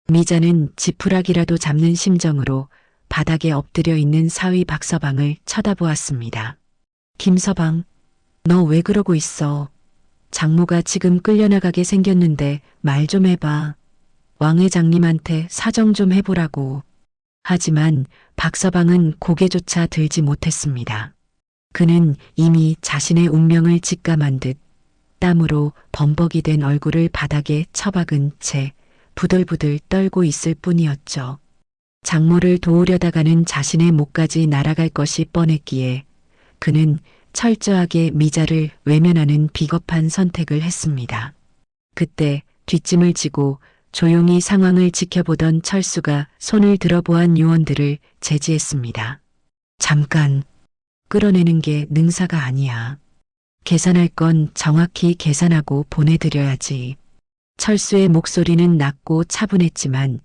미자는 지푸라기라도 잡는 심정으로 바닥에 엎드려 있는 사위 박서방을 쳐다보았습니다. 김서방, 너 왜 그러고 있어? 장모가 지금 끌려나가게 생겼는데 말 좀 해봐. 왕 회장님한테 사정 좀 해보라고. 하지만 박서방은 고개조차 들지 못했습니다. 그는 이미 자신의 운명을 직감한 듯 땀으로 범벅이 된 얼굴을 바닥에 처박은 채 부들부들 떨고 있을 뿐이었죠. 장모를 도우려다가는 자신의 목까지 날아갈 것이 뻔했기에 그는 철저하게 미자를 외면하는 비겁한 선택을 했습니다. 그때 뒷짐을 지고 조용히 상황을 지켜보던 철수가 손을 들어보안 요원들을 제지했습니다. 잠깐, 끌어내는 게 능사가 아니야. 계산할 건 정확히 계산하고 보내드려야지. 철수의 목소리는 낮고 차분했지만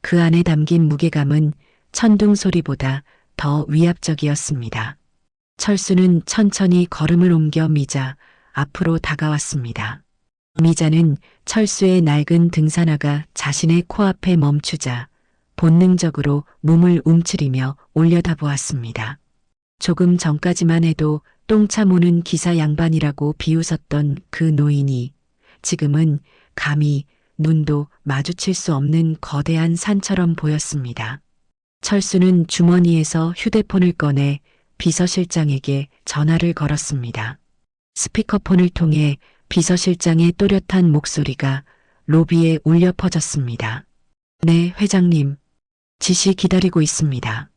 그 안에 담긴 무게감은 천둥 소리보다 더 위압적이었습니다. 철수는 천천히 걸음을 옮겨 미자 앞으로 다가왔습니다. 미자는 철수의 낡은 등산화가 자신의 코앞에 멈추자 본능적으로 몸을 움츠리며 올려다보았습니다. 조금 전까지만 해도 똥차 모는 기사 양반이라고 비웃었던 그 노인이 지금은 감히 눈도 마주칠 수 없는 거대한 산처럼 보였습니다. 철수는 주머니에서 휴대폰을 꺼내 비서실장에게 전화를 걸었습니다. 스피커폰을 통해 비서실장의 또렷한 목소리가 로비에 울려 퍼졌습니다. 네, 회장님. 지시 기다리고 있습니다.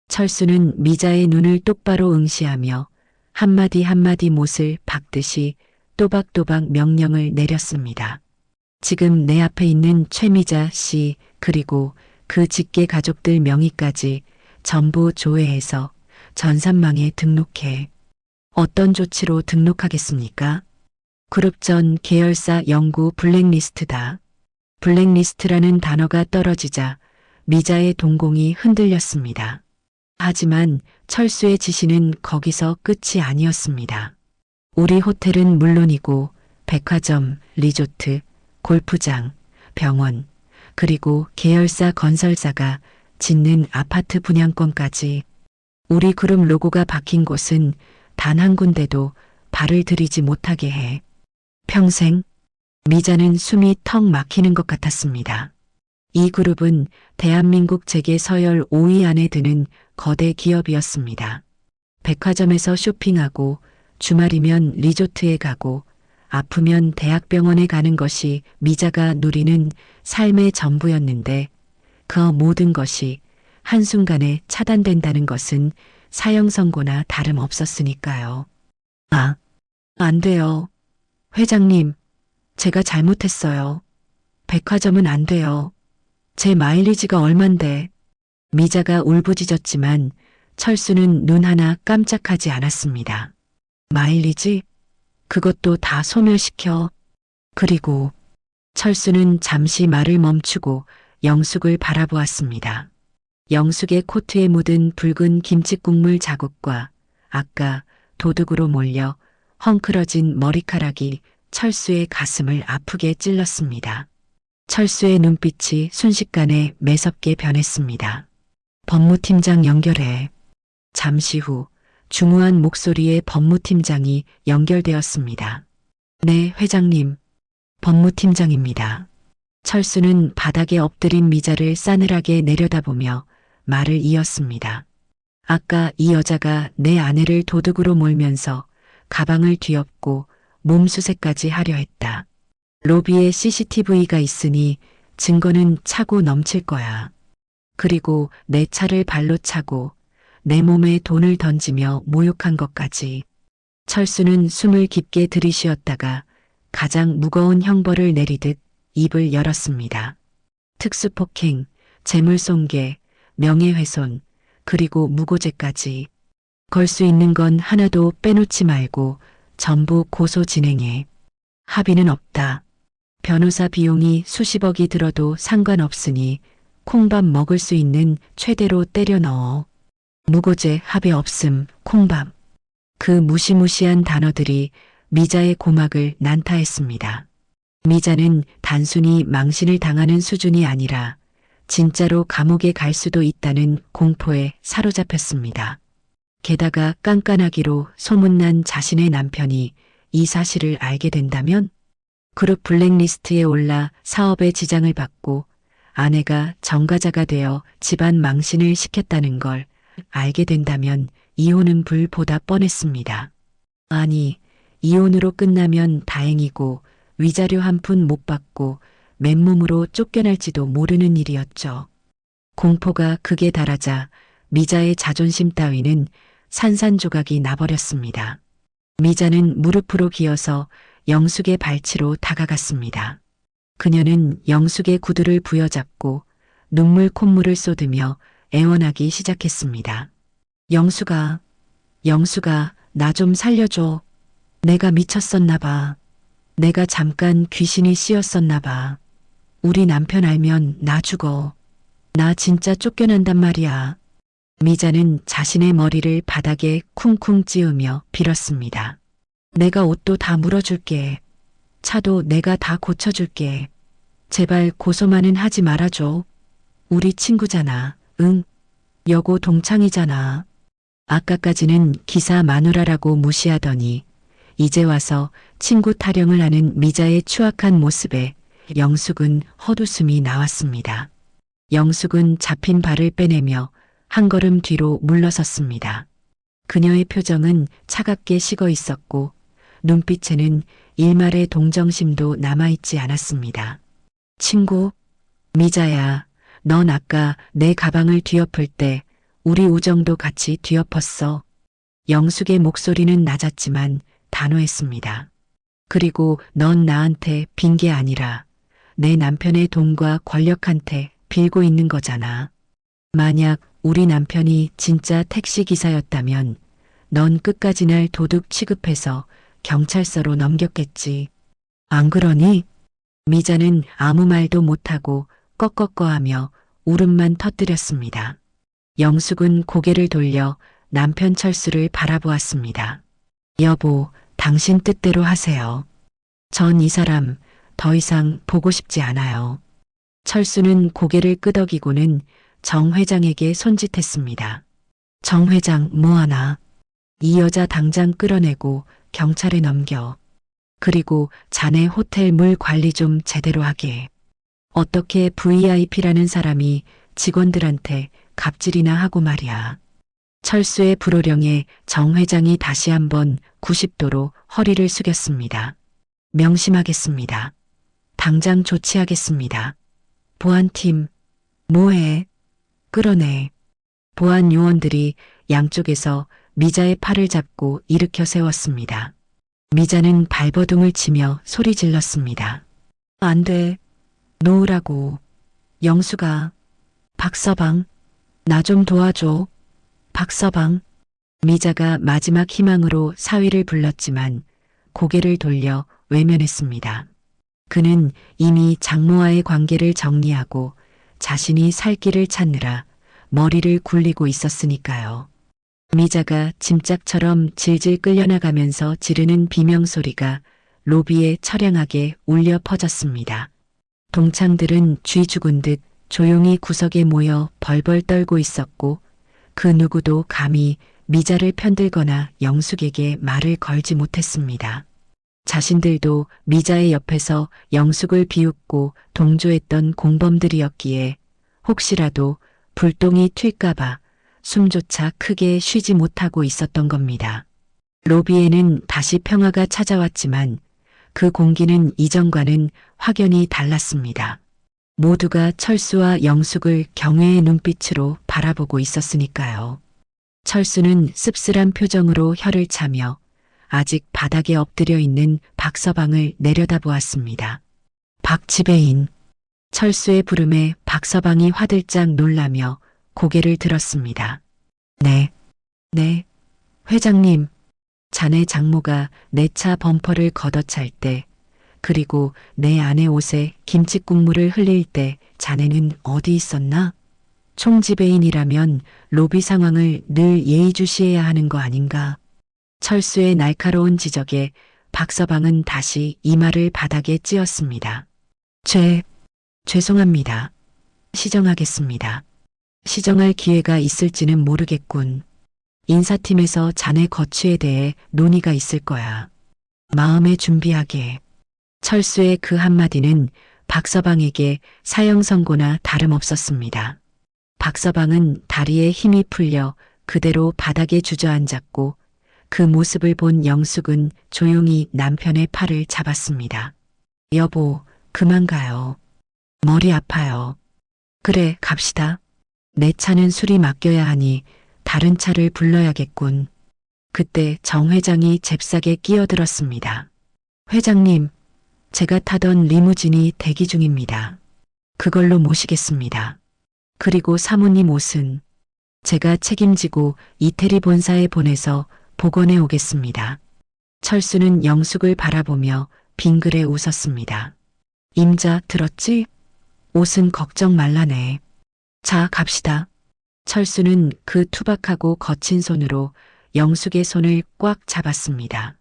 철수는 미자의 눈을 똑바로 응시하며 한마디 한마디 못을 박듯이 또박또박 명령을 내렸습니다. 지금 내 앞에 있는 최미자 씨 그리고 그 직계 가족들 명의까지 전부 조회해서 전산망에 등록해. 어떤 조치로 등록하겠습니까? 그룹 전 계열사 영구 블랙리스트다. 블랙리스트라는 단어가 떨어지자 미자의 동공이 흔들렸습니다. 하지만 철수의 지시는 거기서 끝이 아니었습니다. 우리 호텔은 물론이고 백화점, 리조트, 골프장, 병원, 그리고 계열사 건설사가 짓는 아파트 분양권까지 우리 그룹 로고가 박힌 곳은 단 한 군데도 발을 들이지 못하게 해. 평생. 미자는 숨이 턱 막히는 것 같았습니다. 이 그룹은 대한민국 재계 서열 5위 안에 드는 거대 기업이었습니다. 백화점에서 쇼핑하고 주말이면 리조트에 가고 아프면 대학병원에 가는 것이 미자가 누리는 삶의 전부였는데 그 모든 것이 한순간에 차단된다는 것은 사형 선고나 다름없었으니까요. 안 돼요. 회장님, 제가 잘못했어요. 백화점은 안 돼요. 제 마일리지가 얼만데. 미자가 울부짖었지만 철수는 눈 하나 깜짝하지 않았습니다. 마일리지? 그것도 다 소멸시켜. 그리고 철수는 잠시 말을 멈추고 영숙을 바라보았습니다. 영숙의 코트에 묻은 붉은 김치국물 자국과 아까 도둑으로 몰려 헝클어진 머리카락이 철수의 가슴을 아프게 찔렀습니다. 철수의 눈빛이 순식간에 매섭게 변했습니다. 법무팀장 연결해. 잠시 후 중후한 목소리의 법무팀장이 연결되었습니다. 네, 회장님. 법무팀장입니다. 철수는 바닥에 엎드린 미자를 싸늘하게 내려다보며 말을 이었습니다. 아까 이 여자가 내 아내를 도둑으로 몰면서 가방을 뒤엎고 몸수색까지 하려 했다. 로비에 CCTV가 있으니 증거는 차고 넘칠 거야. 그리고 내 차를 발로 차고 내 몸에 돈을 던지며 모욕한 것까지. 철수는 숨을 깊게 들이쉬었다가 가장 무거운 형벌을 내리듯 입을 열었습니다. 특수폭행, 재물손괴, 명예훼손, 그리고 무고죄까지. 걸 수 있는 건 하나도 빼놓지 말고 전부 고소 진행해. 합의는 없다. 변호사 비용이 수십억이 들어도 상관없으니 콩밥 먹을 수 있는 최대로 때려 넣어. 무고죄 합의 없음, 콩밥. 그 무시무시한 단어들이 미자의 고막을 난타했습니다. 미자는 단순히 망신을 당하는 수준이 아니라 진짜로 감옥에 갈 수도 있다는 공포에 사로잡혔습니다. 게다가 깐깐하기로 소문난 자신의 남편이 이 사실을 알게 된다면 그룹 블랙리스트에 올라 사업에 지장을 받고 아내가 정가자가 되어 집안 망신을 시켰다는 걸 알게 된다면 이혼은 불보다 뻔했습니다. 아니, 이혼으로 끝나면 다행이고 위자료 한 푼 못 받고 맨몸으로 쫓겨날지도 모르는 일이었죠. 공포가 극에 달하자 미자의 자존심 따위는 산산조각이 나버렸습니다. 미자는 무릎으로 기어서 영숙의 발치로 다가갔습니다. 그녀는 영숙의 구두를 부여잡고 눈물 콧물을 쏟으며 애원하기 시작했습니다. 영숙아, 나 좀 살려줘. 내가 미쳤었나 봐. 내가 잠깐 귀신이 씌었었나 봐. 우리 남편 알면 나 죽어. 나 진짜 쫓겨난단 말이야. 미자는 자신의 머리를 바닥에 쿵쿵 찌우며 빌었습니다. 내가 옷도 다 물어줄게. 차도 내가 다 고쳐줄게. 제발 고소만은 하지 말아줘. 우리 친구잖아. 응. 여고 동창이잖아. 아까까지는 기사 마누라라고 무시하더니 이제 와서 친구 타령을 하는 미자의 추악한 모습에 영숙은 헛웃음이 나왔습니다. 영숙은 잡힌 발을 빼내며 한 걸음 뒤로 물러섰습니다. 그녀의 표정은 차갑게 식어 있었고 눈빛에는 일말의 동정심도 남아있지 않았습니다. 친구, 미자야, 넌 아까 내 가방을 뒤엎을 때 우리 우정도 같이 뒤엎었어. 영숙의 목소리는 낮았지만 단호했습니다. 그리고 넌 나한테 빈 게 아니라 내 남편의 돈과 권력한테 빌고 있는 거잖아. 만약 우리 남편이 진짜 택시기사였다면 넌 끝까지 날 도둑 취급해서 경찰서로 넘겼겠지. 안 그러니? 미자는 아무 말도 못하고 꺼꺼꺼하며 울음만 터뜨렸습니다. 영숙은 고개를 돌려 남편 철수를 바라보았습니다. 여보, 당신 뜻대로 하세요. 전 이 사람 더 이상 보고 싶지 않아요. 철수는 고개를 끄덕이고는 정 회장에게 손짓했습니다. 정 회장 뭐하나? 이 여자 당장 끌어내고 경찰에 넘겨. 그리고 자네 호텔 물 관리 좀 제대로 하게. 어떻게 VIP라는 사람이 직원들한테 갑질이나 하고 말이야. 철수의 불호령에 정 회장이 다시 한번 90도로 허리를 숙였습니다. 명심하겠습니다. 당장 조치하겠습니다. 보안팀, 뭐해? 끌어내. 보안 요원들이 양쪽에서 미자의 팔을 잡고 일으켜 세웠습니다. 미자는 발버둥을 치며 소리 질렀습니다. 안 돼. 놓으라고. 영수가. 박서방, 나 좀 도와줘. 박서방. 미자가 마지막 희망으로 사위를 불렀지만 고개를 돌려 외면했습니다. 그는 이미 장모와의 관계를 정리하고 자신이 살 길을 찾느라 머리를 굴리고 있었으니까요. 미자가 짐짝처럼 질질 끌려나가면서 지르는 비명소리가 로비에 처량하게 울려 퍼졌습니다. 동창들은 쥐 죽은 듯 조용히 구석에 모여 벌벌 떨고 있었고 그 누구도 감히 미자를 편들거나 영숙에게 말을 걸지 못했습니다. 자신들도 미자의 옆에서 영숙을 비웃고 동조했던 공범들이었기에 혹시라도 불똥이 튈까봐 숨조차 크게 쉬지 못하고 있었던 겁니다. 로비에는 다시 평화가 찾아왔지만 그 공기는 이전과는 확연히 달랐습니다. 모두가 철수와 영숙을 경외의 눈빛으로 바라보고 있었으니까요. 철수는 씁쓸한 표정으로 혀를 차며 아직 바닥에 엎드려 있는 박서방을 내려다보았습니다. 박지배인. 철수의 부름에 박서방이 화들짝 놀라며 고개를 들었습니다. 네, 회장님. 자네 장모가 내 차 범퍼를 걷어찰 때, 그리고 내 아내 옷에 김치국물을 흘릴 때 자네는 어디 있었나? 총지배인이라면 로비 상황을 늘 예의주시해야 하는 거 아닌가? 철수의 날카로운 지적에 박서방은 다시 이마를 바닥에 찧었습니다. 죄송합니다. 시정하겠습니다. 시정할 기회가 있을지는 모르겠군. 인사팀에서 자네 거취에 대해 논의가 있을 거야. 마음에 준비하게. 철수의 그 한마디는 박서방에게 사형 선고나 다름없었습니다. 박서방은 다리에 힘이 풀려 그대로 바닥에 주저앉았고 그 모습을 본 영숙은 조용히 남편의 팔을 잡았습니다. 여보, 그만 가요. 머리 아파요. 그래, 갑시다. 내 차는 술이 맡겨야 하니 다른 차를 불러야겠군. 그때 정 회장이 잽싸게 끼어들었습니다. 회장님, 제가 타던 리무진이 대기 중입니다. 그걸로 모시겠습니다. 그리고 사모님 옷은 제가 책임지고 이태리 본사에 보내서 복원해 오겠습니다. 철수는 영숙을 바라보며 빙그레 웃었습니다. 임자, 들었지? 옷은 걱정 말라네. 자, 갑시다. 철수는 그 투박하고 거친 손으로 영숙의 손을 꽉 잡았습니다.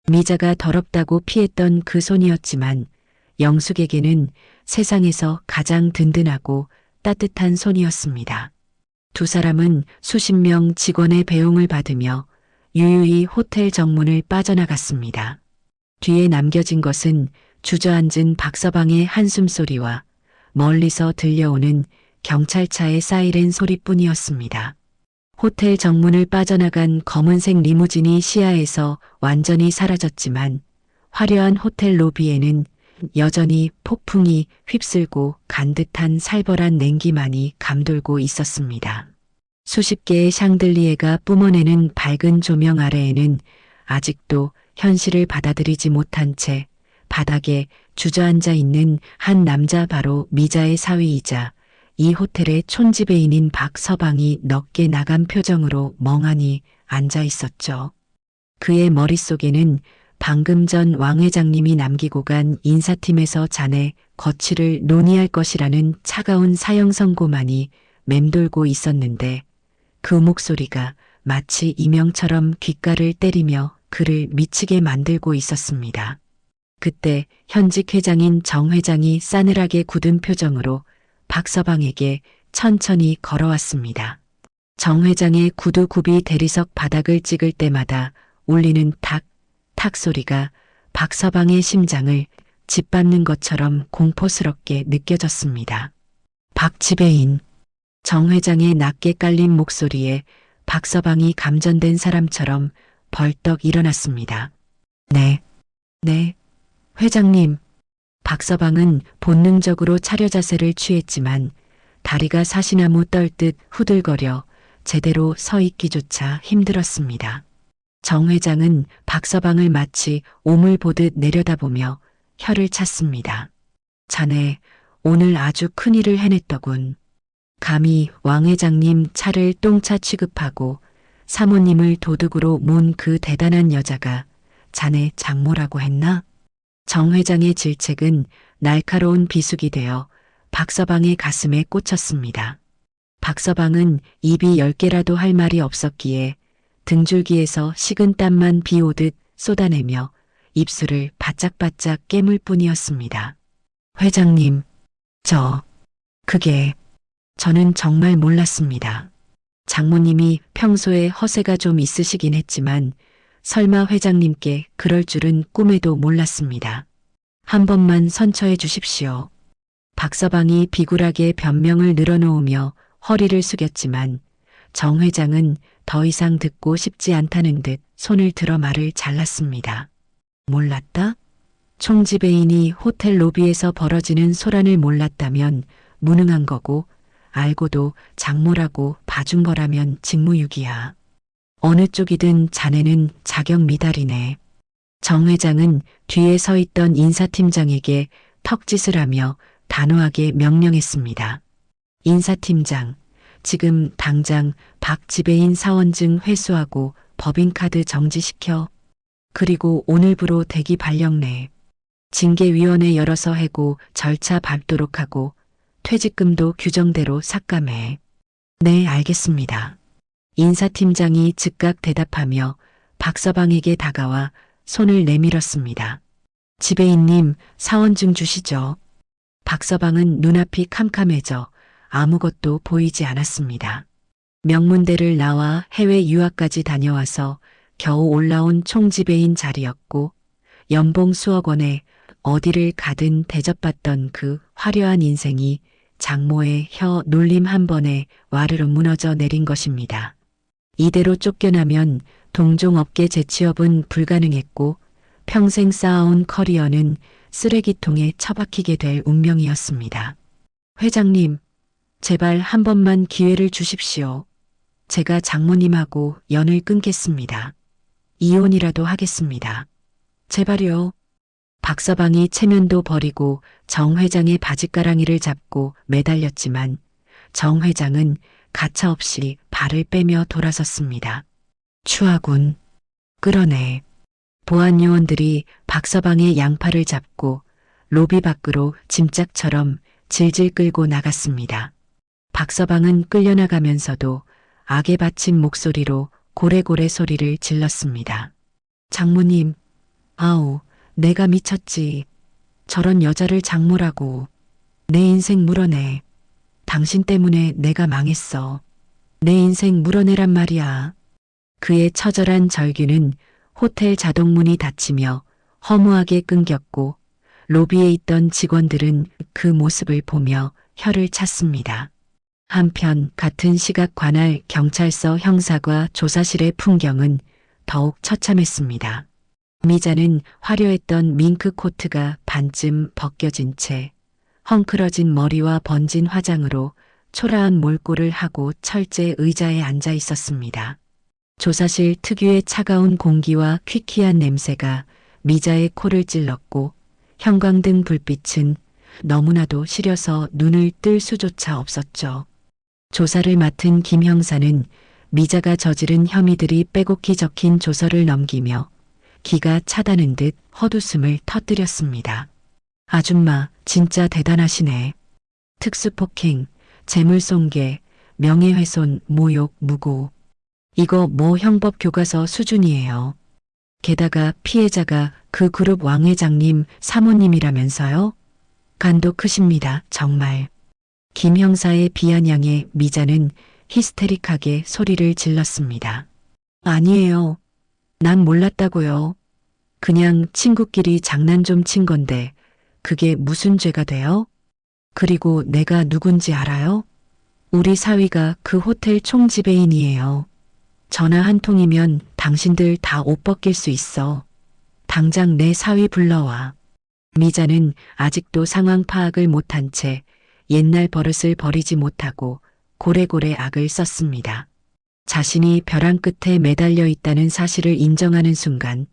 미자가 더럽다고 피했던 그 손이었지만 영숙에게는 세상에서 가장 든든하고 따뜻한 손이었습니다. 두 사람은 수십 명 직원의 배웅을 받으며 유유히 호텔 정문을 빠져나갔습니다. 뒤에 남겨진 것은 주저앉은 박서방의 한숨소리와 멀리서 들려오는 경찰차의 사이렌 소리뿐이었습니다. 호텔 정문을 빠져나간 검은색 리무진이 시야에서 완전히 사라졌지만 화려한 호텔 로비에는 여전히 폭풍이 휩쓸고 간 듯한 살벌한 냉기만이 감돌고 있었습니다. 수십 개의 샹들리에가 뿜어내는 밝은 조명 아래에는 아직도 현실을 받아들이지 못한 채 바닥에 주저앉아 있는 한 남자, 바로 미자의 사위이자 이 호텔의 촌지배인인 박서방이 넋게 나간 표정으로 멍하니 앉아 있었죠. 그의 머릿속에는 방금 전 왕 회장님이 남기고 간 인사팀에서 자네 거취를 논의할 것이라는 차가운 사형 선고만이 맴돌고 있었는데 그 목소리가 마치 이명처럼 귓가를 때리며 그를 미치게 만들고 있었습니다. 그때 현직 회장인 정 회장이 싸늘하게 굳은 표정으로 박서방에게 천천히 걸어왔습니다. 정 회장의 구두굽이 대리석 바닥을 찍을 때마다 울리는 탁, 탁 소리가 박서방의 심장을 짓밟는 것처럼 공포스럽게 느껴졌습니다. 박지배인. 정 회장의 낮게 깔린 목소리에 박서방이 감전된 사람처럼 벌떡 일어났습니다. 네, 회장님. 박서방은 본능적으로 차려 자세를 취했지만 다리가 사시나무 떨듯 후들거려 제대로 서 있기조차 힘들었습니다. 정 회장은 박서방을 마치 오물 보듯 내려다보며 혀를 찼습니다. 자네 오늘 아주 큰일을 해냈더군. 감히 왕 회장님 차를 똥차 취급하고 사모님을 도둑으로 몬 그 대단한 여자가 자네 장모라고 했나? 정 회장의 질책은 날카로운 비수기 되어 박서방의 가슴에 꽂혔습니다. 박서방은 입이 10개라도 할 말이 없었기에 등줄기에서 식은 땀만 비오듯 쏟아내며 입술을 바짝바짝 깨물 뿐이었습니다. 회장님, 저는 정말 몰랐습니다. 장모님이 평소에 허세가 좀 있으시긴 했지만 설마 회장님께 그럴 줄은 꿈에도 몰랐습니다. 한 번만 선처해 주십시오. 박서방이 비굴하게 변명을 늘어놓으며 허리를 숙였지만 정 회장은 더 이상 듣고 싶지 않다는 듯 손을 들어 말을 잘랐습니다. 몰랐다? 총지배인이 호텔 로비에서 벌어지는 소란을 몰랐다면 무능한 거고 알고도 장모라고 봐준 거라면 직무유기야. 어느 쪽이든 자네는 자격 미달이네. 정 회장은 뒤에 서 있던 인사팀장에게 턱짓을 하며 단호하게 명령했습니다. 인사팀장, 지금 당장 박 지배인 사원증 회수하고 법인카드 정지시켜. 그리고 오늘부로 대기 발령 내. 징계위원회 열어서 해고 절차 밟도록 하고 퇴직금도 규정대로 삭감해. 네, 알겠습니다. 인사팀장이 즉각 대답하며 박서방에게 다가와 손을 내밀었습니다. 지배인님, 사원증 주시죠. 박서방은 눈앞이 캄캄해져 아무것도 보이지 않았습니다. 명문대를 나와 해외 유학까지 다녀와서 겨우 올라온 총지배인 자리였고 연봉 수억 원에 어디를 가든 대접받던 그 화려한 인생이 장모의 혀 놀림 한 번에 와르르 무너져 내린 것입니다. 이대로 쫓겨나면 동종업계 재취업은 불가능했고 평생 쌓아온 커리어는 쓰레기통에 처박히게 될 운명이었습니다. 회장님, 제발 한 번만 기회를 주십시오. 제가 장모님하고 연을 끊겠습니다. 이혼이라도 하겠습니다. 제발요. 박서방이 체면도 버리고 정 회장의 바짓가랑이를 잡고 매달렸지만 정 회장은 가차없이 발을 빼며 돌아섰습니다. 추하군. 끌어내. 보안 요원들이 박서방의 양팔을 잡고 로비 밖으로 짐짝처럼 질질 끌고 나갔습니다. 박서방은 끌려나가면서도 악에 받친 목소리로 고래고래 소리를 질렀습니다. 장모님, 아우, 내가 미쳤지. 저런 여자를 장모라고. 내 인생 물어내. 당신 때문에 내가 망했어. 내 인생 물어내란 말이야. 그의 처절한 절규는 호텔 자동문이 닫히며 허무하게 끊겼고 로비에 있던 직원들은 그 모습을 보며 혀를 찼습니다. 한편 같은 시각 관할 경찰서 형사과 조사실의 풍경은 더욱 처참했습니다. 미자는 화려했던 밍크 코트가 반쯤 벗겨진 채 헝클어진 머리와 번진 화장으로 초라한 몰골을 하고 철제 의자에 앉아 있었습니다. 조사실 특유의 차가운 공기와 퀴퀴한 냄새가 미자의 코를 찔렀고 형광등 불빛은 너무나도 시려서 눈을 뜰 수조차 없었죠. 조사를 맡은 김 형사는 미자가 저지른 혐의들이 빼곡히 적힌 조서를 넘기며 기가 차다는 듯 헛웃음을 터뜨렸습니다. 아줌마, 진짜 대단하시네. 특수폭행, 재물손괴, 명예훼손, 모욕, 무고. 이거 뭐 형법 교과서 수준이에요. 게다가 피해자가 그 그룹 왕 회장님 사모님이라면서요? 간도 크십니다, 정말. 김 형사의 비아냥에 미자는 히스테릭하게 소리를 질렀습니다. 아니에요. 난 몰랐다고요. 그냥 친구끼리 장난 좀 친 건데 그게 무슨 죄가 돼요? 그리고 내가 누군지 알아요? 우리 사위가 그 호텔 총지배인이에요. 전화 한 통이면 당신들 다 옷 벗길 수 있어. 당장 내 사위 불러와. 미자는 아직도 상황 파악을 못한 채 옛날 버릇을 버리지 못하고 고래고래 악을 썼습니다. 자신이 벼랑 끝에 매달려 있다는 사실을 인정하는 순간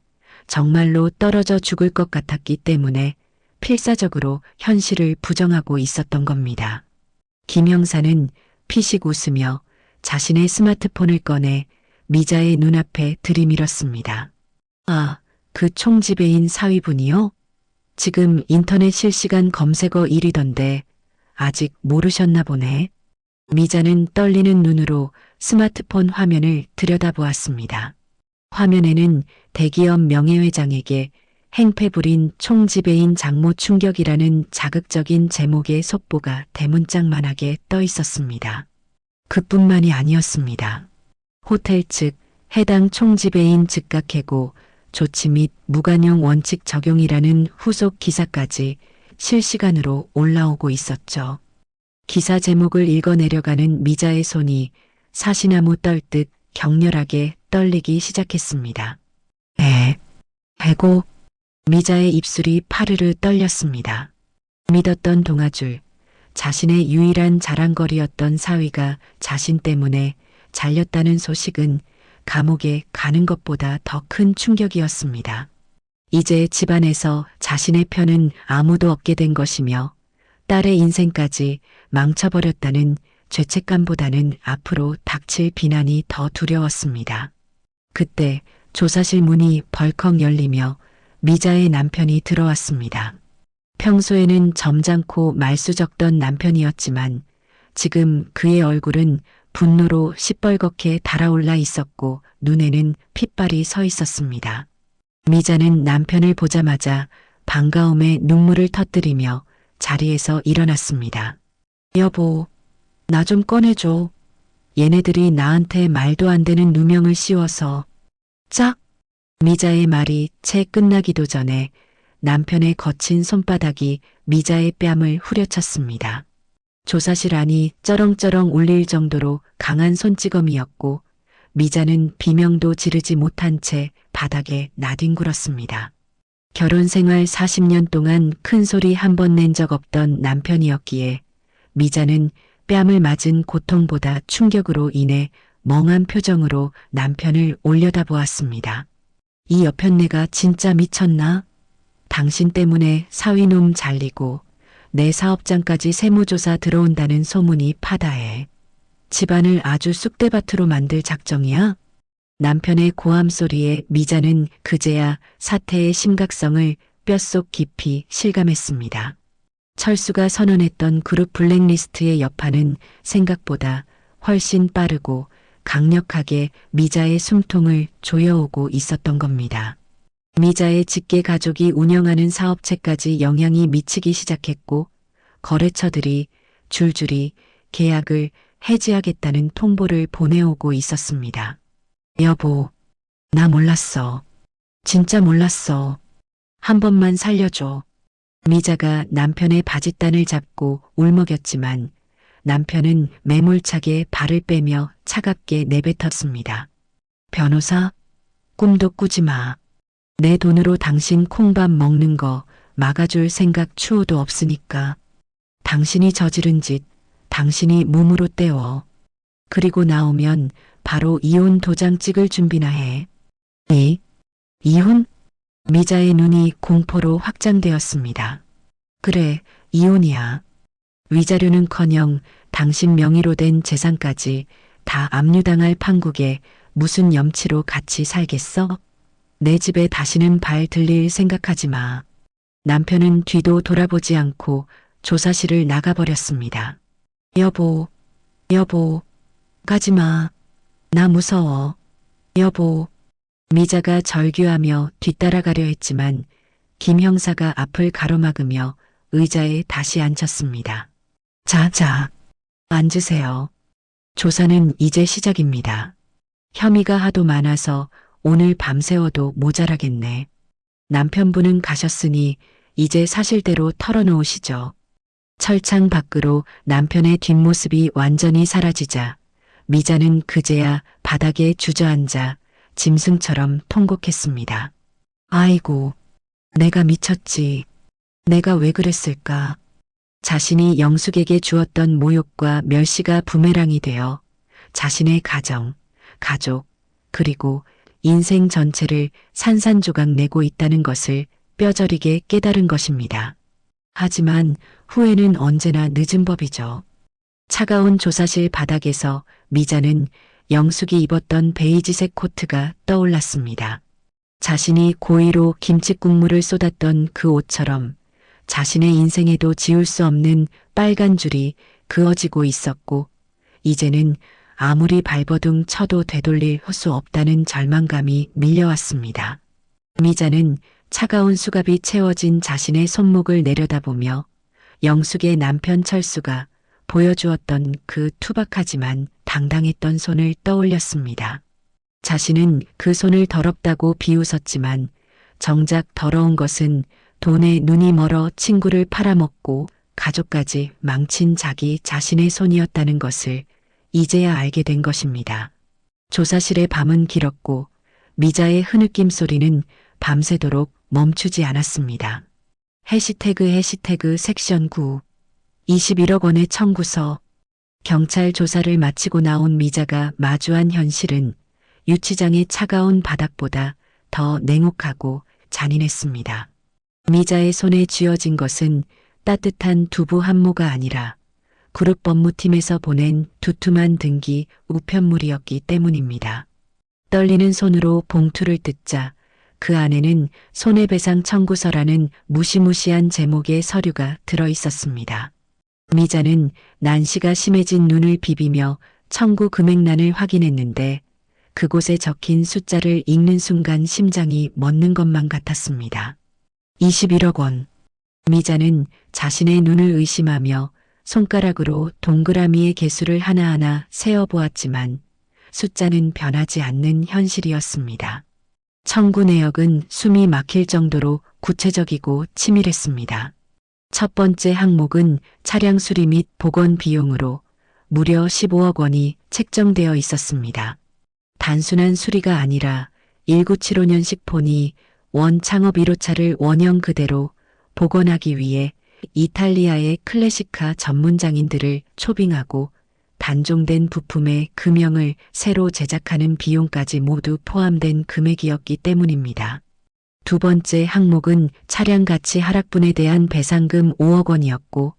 정말로 떨어져 죽을 것 같았기 때문에 필사적으로 현실을 부정하고 있었던 겁니다. 김 형사는 피식 웃으며 자신의 스마트폰을 꺼내 미자의 눈앞에 들이밀었습니다. 아, 그 총지배인 사위분이요? 지금 인터넷 실시간 검색어 1위던데 아직 모르셨나 보네. 미자는 떨리는 눈으로 스마트폰 화면을 들여다보았습니다. 화면에는 대기업 명예회장에게 행패 부린 총지배인 장모 충격이라는 자극적인 제목의 속보가 대문짝만하게 떠 있었습니다. 그뿐만이 아니었습니다. 호텔 측 해당 총지배인 즉각 해고, 조치 및 무관용 원칙 적용이라는 후속 기사까지 실시간으로 올라오고 있었죠. 기사 제목을 읽어내려가는 미자의 손이 사시나무 떨듯 격렬하게 떨리기 시작했습니다. 해고. 미자의 입술이 파르르 떨렸습니다. 믿었던 동아줄, 자신의 유일한 자랑거리였던 사위가 자신 때문에 잘렸다는 소식은 감옥에 가는 것보다 더 큰 충격이었습니다. 이제 집안에서 자신의 편은 아무도 없게 된 것이며 딸의 인생까지 망쳐버렸다는 죄책감보다는 앞으로 닥칠 비난이 더 두려웠습니다. 그때 조사실 문이 벌컥 열리며 미자의 남편이 들어왔습니다. 평소에는 점잖고 말수적던 남편이었지만 지금 그의 얼굴은 분노로 시뻘겋게 달아올라 있었고 눈에는 핏발이 서 있었습니다. 미자는 남편을 보자마자 반가움에 눈물을 터뜨리며 자리에서 일어났습니다. 여보, 나 좀 꺼내줘. 얘네들이 나한테 말도 안 되는 누명을 씌워서. 짝! 미자의 말이 채 끝나기도 전에 남편의 거친 손바닥이 미자의 뺨을 후려쳤습니다. 조사실 안이 쩌렁쩌렁 울릴 정도로 강한 손찌검이었고 미자는 비명도 지르지 못한 채 바닥에 나뒹굴었습니다. 결혼 생활 40년 동안 큰 소리 한 번 낸 적 없던 남편이었기에 미자는 뺨을 맞은 고통보다 충격으로 인해 멍한 표정으로 남편을 올려다보았습니다. 이 여편네가 진짜 미쳤나? 당신 때문에 사위놈 잘리고 내 사업장까지 세무조사 들어온다는 소문이 파다해. 집안을 아주 쑥대밭으로 만들 작정이야? 남편의 고함 소리에 미자는 그제야 사태의 심각성을 뼛속 깊이 실감했습니다. 철수가 선언했던 그룹 블랙리스트의 여파는 생각보다 훨씬 빠르고 강력하게 미자의 숨통을 조여오고 있었던 겁니다. 미자의 직계 가족이 운영하는 사업체까지 영향이 미치기 시작했고 거래처들이 줄줄이 계약을 해지하겠다는 통보를 보내오고 있었습니다. 여보, 나 몰랐어. 진짜 몰랐어. 한 번만 살려줘. 미자가 남편의 바짓단을 잡고 울먹였지만 남편은 매몰차게 발을 빼며 차갑게 내뱉었습니다. 변호사, 꿈도 꾸지 마. 내 돈으로 당신 콩밥 먹는 거 막아줄 생각 추호도 없으니까. 당신이 저지른 짓, 당신이 몸으로 때워. 그리고 나오면 바로 이혼 도장 찍을 준비나 해. 이혼? 미자의 눈이 공포로 확장되었습니다. 그래, 이혼이야. 위자료는커녕 당신 명의로 된 재산까지 다 압류당할 판국에 무슨 염치로 같이 살겠어? 내 집에 다시는 발 들릴 생각하지 마. 남편은 뒤도 돌아보지 않고 조사실을 나가버렸습니다. 여보, 가지 마. 나 무서워. 여보. 미자가 절규하며 뒤따라가려 했지만 김 형사가 앞을 가로막으며 의자에 다시 앉혔습니다. 자, 앉으세요. 조사는 이제 시작입니다. 혐의가 하도 많아서 오늘 밤새워도 모자라겠네. 남편분은 가셨으니 이제 사실대로 털어놓으시죠. 철창 밖으로 남편의 뒷모습이 완전히 사라지자 미자는 그제야 바닥에 주저앉아 짐승처럼 통곡했습니다. 아이고, 내가 미쳤지. 내가 왜 그랬을까? 자신이 영숙에게 주었던 모욕과 멸시가 부메랑이 되어 자신의 가정, 가족, 그리고 인생 전체를 산산조각 내고 있다는 것을 뼈저리게 깨달은 것입니다. 하지만 후회는 언제나 늦은 법이죠. 차가운 조사실 바닥에서 미자는 영숙이 입었던 베이지색 코트가 떠올랐습니다. 자신이 고의로 김치국물을 쏟았던 그 옷처럼 자신의 인생에도 지울 수 없는 빨간 줄이 그어지고 있었고, 이제는 아무리 발버둥 쳐도 되돌릴 수 없다는 절망감이 밀려왔습니다. 미자는 차가운 수갑이 채워진 자신의 손목을 내려다보며 영숙의 남편 철수가 보여주었던 그 투박하지만 당당했던 손을 떠올렸습니다. 자신은 그 손을 더럽다고 비웃었지만 정작 더러운 것은 돈에 눈이 멀어 친구를 팔아먹고 가족까지 망친 자기 자신의 손이었다는 것을 이제야 알게 된 것입니다. 조사실의 밤은 길었고 미자의 흐느낌 소리는 밤새도록 멈추지 않았습니다. 해시태그 섹션 9 21억 원의 청구서. 경찰 조사를 마치고 나온 미자가 마주한 현실은 유치장의 차가운 바닥보다 더 냉혹하고 잔인했습니다. 미자의 손에 쥐어진 것은 따뜻한 두부 한 모가 아니라 그룹 법무팀에서 보낸 두툼한 등기 우편물이었기 때문입니다. 떨리는 손으로 봉투를 뜯자 그 안에는 손해배상 청구서라는 무시무시한 제목의 서류가 들어 있었습니다. 미자는 난시가 심해진 눈을 비비며 청구 금액란을 확인했는데 그곳에 적힌 숫자를 읽는 순간 심장이 멎는 것만 같았습니다. 21억 원. 미자는 자신의 눈을 의심하며 손가락으로 동그라미의 개수를 하나하나 세어보았지만 숫자는 변하지 않는 현실이었습니다. 청구 내역은 숨이 막힐 정도로 구체적이고 치밀했습니다. 첫 번째 항목은 차량 수리 및 복원 비용으로 무려 15억 원이 책정되어 있었습니다. 단순한 수리가 아니라 1975년식 포니 원 창업 1호차를 원형 그대로 복원하기 위해 이탈리아의 클래식카 전문 장인들을 초빙하고 단종된 부품의 금형을 새로 제작하는 비용까지 모두 포함된 금액이었기 때문입니다. 두 번째 항목은 차량 가치 하락분에 대한 배상금 5억 원이었고,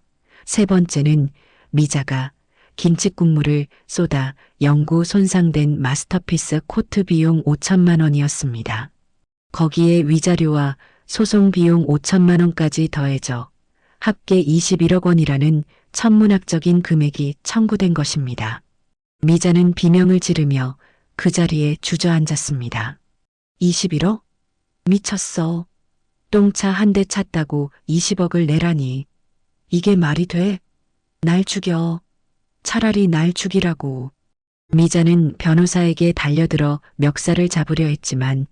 세 번째는 미자가 김치국물을 쏟아 영구 손상된 마스터피스 코트 비용 5천만 원이었습니다. 거기에 위자료와 소송 비용 5천만 원까지 더해져 합계 21억 원이라는 천문학적인 금액이 청구된 것입니다. 미자는 비명을 지르며 그 자리에 주저앉았습니다. 21억? 미쳤어. 똥차 한 대 찼다고 20억을 내라니. 이게 말이 돼? 날 죽여. 차라리 날 죽이라고. 미자는 변호사에게 달려들어 멱살을 잡으려 했지만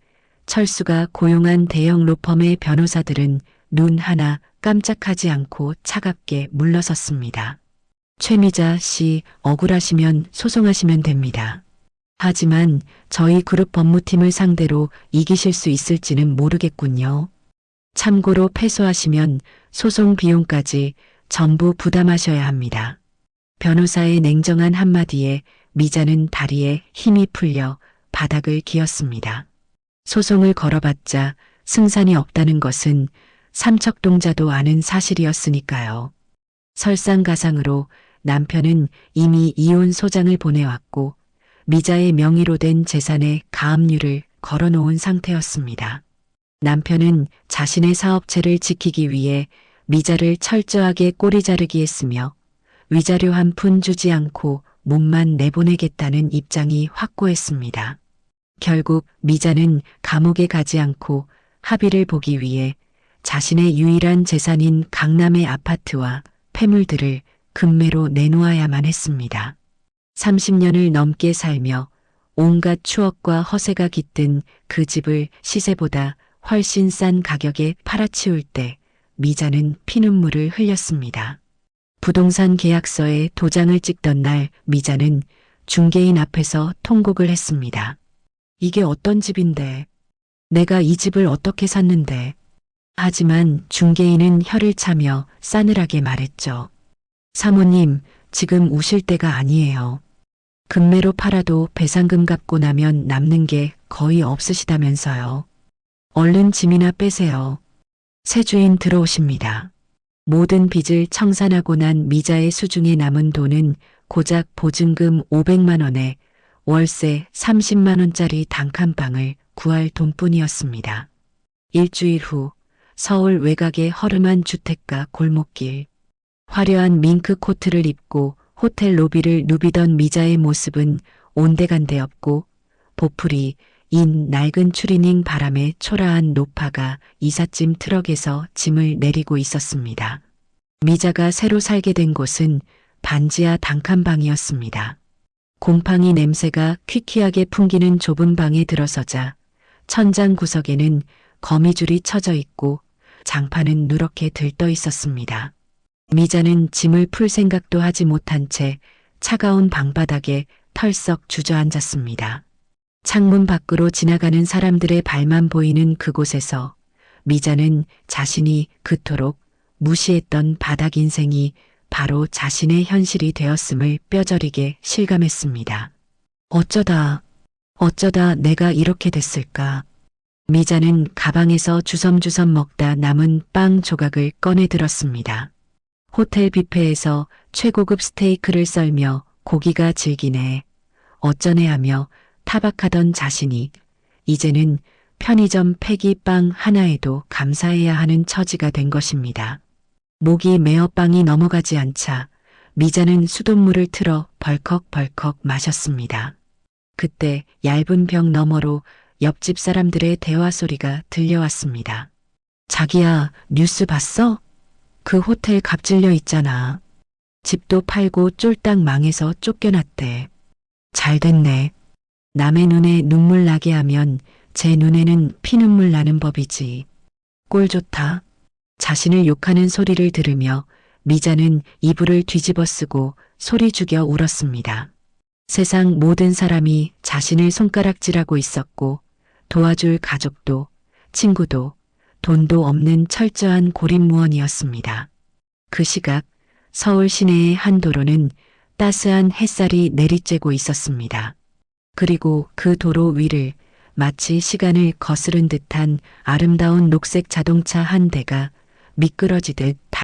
철수가 고용한 대형 로펌의 변호사들은 눈 하나 깜짝하지 않고 차갑게 물러섰습니다. 최미자 씨, 억울하시면 소송하시면 됩니다. 하지만 저희 그룹 법무팀을 상대로 이기실 수 있을지는 모르겠군요. 참고로 패소하시면 소송 비용까지 전부 부담하셔야 합니다. 변호사의 냉정한 한마디에 미자는 다리에 힘이 풀려 바닥을 기었습니다. 소송을 걸어봤자 승산이 없다는 것은 삼척동자도 아는 사실이었으니까요. 설상가상으로 남편은 이미 이혼 소장을 보내왔고 미자의 명의로 된 재산에 가압류를 걸어놓은 상태였습니다. 남편은 자신의 사업체를 지키기 위해 미자를 철저하게 꼬리 자르기 했으며 위자료 한 푼 주지 않고 몸만 내보내겠다는 입장이 확고했습니다. 결국 미자는 감옥에 가지 않고 합의를 보기 위해 자신의 유일한 재산인 강남의 아파트와 폐물들을 금매로 내놓아야만 했습니다. 30년을 넘게 살며 온갖 추억과 허세가 깃든 그 집을 시세보다 훨씬 싼 가격에 팔아치울 때 미자는 피눈물을 흘렸습니다. 부동산 계약서에 도장을 찍던 날 미자는 중개인 앞에서 통곡을 했습니다. 이게 어떤 집인데? 내가 이 집을 어떻게 샀는데? 하지만 중개인은 혀를 차며 싸늘하게 말했죠. 사모님, 지금 우실 때가 아니에요. 금매로 팔아도 배상금 갚고 나면 남는 게 거의 없으시다면서요. 얼른 짐이나 빼세요. 새 주인 들어오십니다. 모든 빚을 청산하고 난 미자의 수중에 남은 돈은 고작 보증금 500만 원에 월세 30만 원짜리 단칸방을 구할 돈뿐이었습니다. 일주일 후 서울 외곽의 허름한 주택가 골목길. 화려한 밍크 코트를 입고 호텔 로비를 누비던 미자의 모습은 온데간데 없고 보풀이 인 낡은 추리닝 바람에 초라한 노파가 이삿짐 트럭에서 짐을 내리고 있었습니다. 미자가 새로 살게 된 곳은 반지하 단칸방이었습니다. 곰팡이 냄새가 퀴퀴하게 풍기는 좁은 방에 들어서자 천장 구석에는 거미줄이 쳐져 있고 장판은 누렇게 들떠 있었습니다. 미자는 짐을 풀 생각도 하지 못한 채 차가운 방바닥에 털썩 주저앉았습니다. 창문 밖으로 지나가는 사람들의 발만 보이는 그곳에서 미자는 자신이 그토록 무시했던 바닥 인생이 바로 자신의 현실이 되었음을 뼈저리게 실감했습니다. 어쩌다 내가 이렇게 됐을까? 미자는 가방에서 주섬주섬 먹다 남은 빵 조각을 꺼내 들었습니다. 호텔 뷔페에서 최고급 스테이크를 썰며 고기가 질기네. 어쩌네 하며 타박하던 자신이 이제는 편의점 폐기빵 하나에도 감사해야 하는 처지가 된 것입니다. 목이 메어 빵이 넘어가지 않자 미자는 수돗물을 틀어 벌컥벌컥 마셨습니다. 그때 얇은 벽 너머로 옆집 사람들의 대화 소리가 들려왔습니다. 자기야, 뉴스 봤어? 그 호텔 갑질려 있잖아. 집도 팔고 쫄딱 망해서 쫓겨났대. 잘 됐네. 남의 눈에 눈물 나게 하면 제 눈에는 피눈물 나는 법이지. 꼴 좋다. 자신을 욕하는 소리를 들으며 미자는 이불을 뒤집어 쓰고 소리 죽여 울었습니다. 세상 모든 사람이 자신을 손가락질하고 있었고 도와줄 가족도 친구도 돈도 없는 철저한 고립무원이었습니다. 그 시각 서울 시내의 한 도로는 따스한 햇살이 내리쬐고 있었습니다. 그리고 그 도로 위를 마치 시간을 거스른 듯한 아름다운 녹색 자동차 한 대가 미끄러지듯